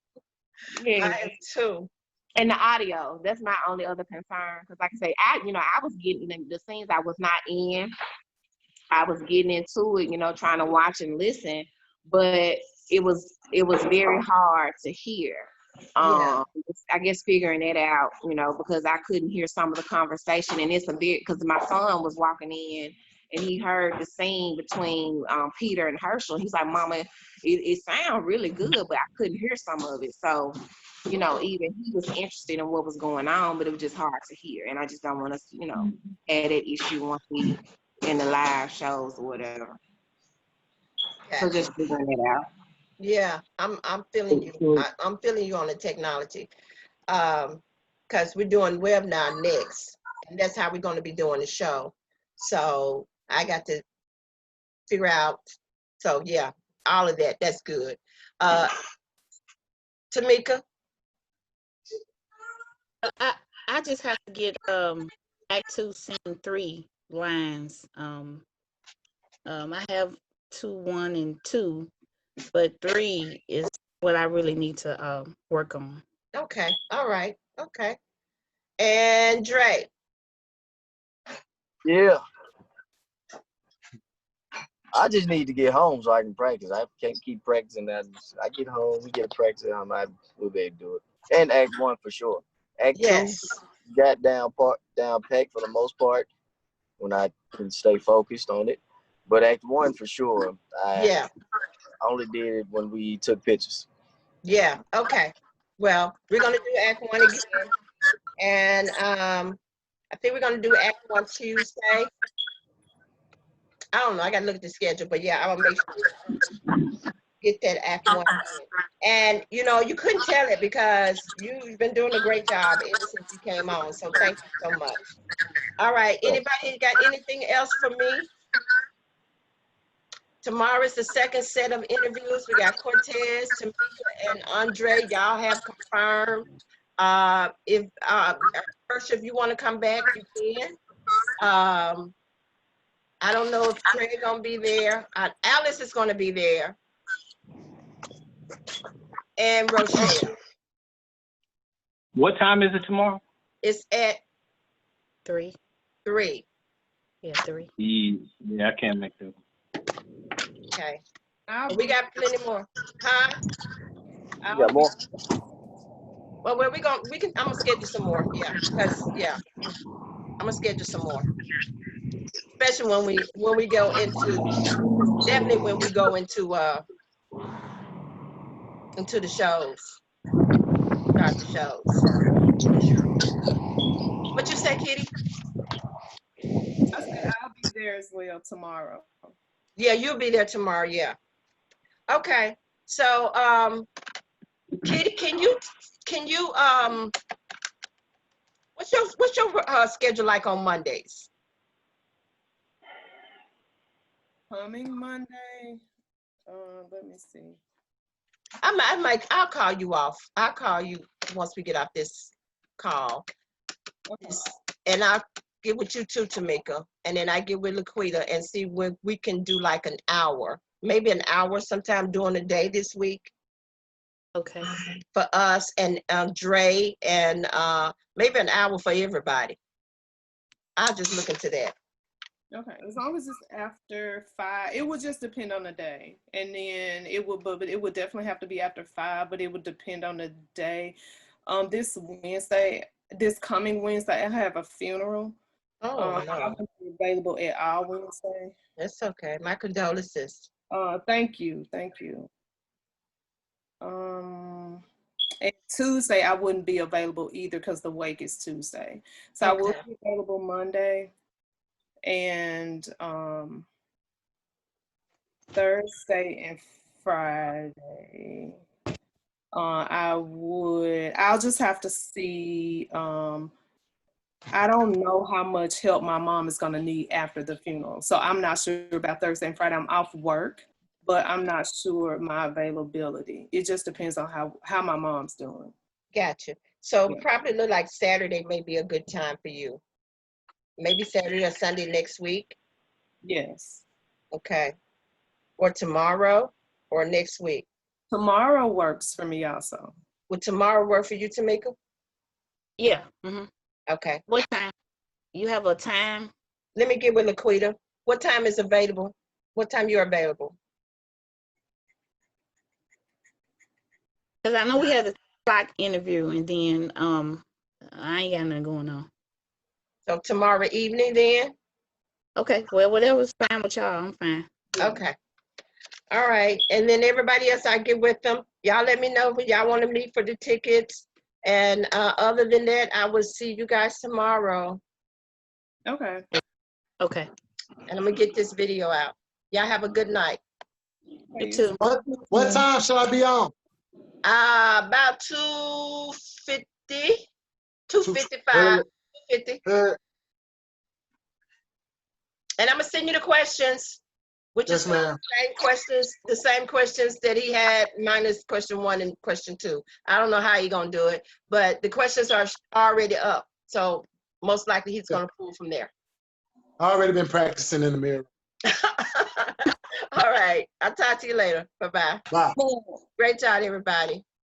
Yeah. I am too. And the audio, that's my only other concern. Because like I say, I was getting the scenes I was not in. I was getting into it, trying to watch and listen, but it was very hard to hear. I guess figuring that out, because I couldn't hear some of the conversation, and it's a bit because my son was walking in and he heard the scene between Peter and Herschel. He's like, "Mama, it sounds really good, but I couldn't hear some of it." So, even he was interested in what was going on, but it was just hard to hear, and I just don't want us, add that issue once we in the live shows or whatever. So just figuring it out. Yeah, I'm feeling you. I'm feeling you on the technology. Because we're doing webinar next, and that's how we're going to be doing the show. So I got to figure out. So yeah, all of that. That's good. Tamika? I just have to get Act 2, Scene 3 lines. I have 2, 1, and 2, but 3 is what I really need to work on. Okay. All right. Okay. And Dre? Yeah. I just need to get home so I can practice. I can't keep practicing. I get home, we get a practice, we'll be able to do it. And Act 1 for sure. Act 2 got down packed for the most part when I can stay focused on it. But Act 1 for sure. I only did it when we took pictures. Yeah. Okay. Well, we're gonna do Act 1 again, and I think we're gonna do Act 1 Tuesday. I don't know. I gotta look at the schedule, but yeah, I will make sure get that Act 1. And you couldn't tell it because you've been doing a great job ever since you came on. So thank you so much. All right. Anybody got anything else for me? Tomorrow is the second set of interviews. We got Cortez, Tamika, and Andre. Y'all have confirmed. If first, if you want to come back, you can. I don't know if Craig gonna be there. Alice is gonna be there, and Rochelle. What time is it tomorrow? It's at 3. 3. Yeah, 3. Yeah, I can't make that. Okay. I'll We be, got plenty more. Huh? You got more? Well, where we going? I'm gonna schedule some more. Yeah, because I'm gonna schedule some more. Especially when we go into, definitely when we go into the shows, start the shows. What you say, Kitty? I said I'll be there as well tomorrow. Yeah, you'll be there tomorrow. Yeah. Okay. So, Kitty, can you what's your schedule like on Mondays? Coming Monday. Let me see. I'll call you off. I'll call you once we get off this call. Okay. And I'll get with you too, Tamika. And then I get with Laquita and see when we can do like an hour. Maybe an hour sometime during the day this week Okay. for us and Dre, and maybe an hour for everybody. I'll just look into that. Okay, as long as it's after 5, it would just depend on the day, and then it would, but it would definitely have to be after 5. But it would depend on the day. This coming Wednesday, I have a funeral. Oh, I no. won't be available at all Wednesday. That's okay. My condolences. Thank you. And Tuesday I wouldn't be available either because the wake is Tuesday. So Okay. I will be available Monday and Thursday and Friday. I'll just have to see. I don't know how much help my mom is gonna need after the funeral. So I'm not sure about Thursday and Friday. I'm off work, but I'm not sure my availability. It just depends on how my mom's doing. Gotcha. So Yeah. probably look like Saturday may be a good time for you. Maybe Saturday or Sunday next week. Yes. Okay. Or tomorrow or next week. Tomorrow works for me also. Would tomorrow work for you, Tamika? Yeah. Mm-hmm. Okay. What time? You have a time? Let me get with Laquita. What time is available? What time you're available? Because I know we had a clock interview, and then I ain't got nothing going on. So tomorrow evening then? Okay. Well, whatever's fine with y'all, I'm fine. Okay. All right. And then everybody else, I get with them. Y'all let me know when y'all want to meet for the tickets. And other than that, I will see you guys tomorrow. Okay. Okay. And I'm going to get this video out. Y'all have a good night. You too. What time shall I be on? About 2:50, 2:55, 2:50. And I'm going to send you the questions, which Yes, is ma'am. the same questions that he had, minus question 1 and question 2. I don't know how you're going to do it, but the questions are already up. So most likely he's going to pull from there. I already been practicing in the mirror. All right. I'll talk to you later. Bye-bye. Bye. Great job, everybody.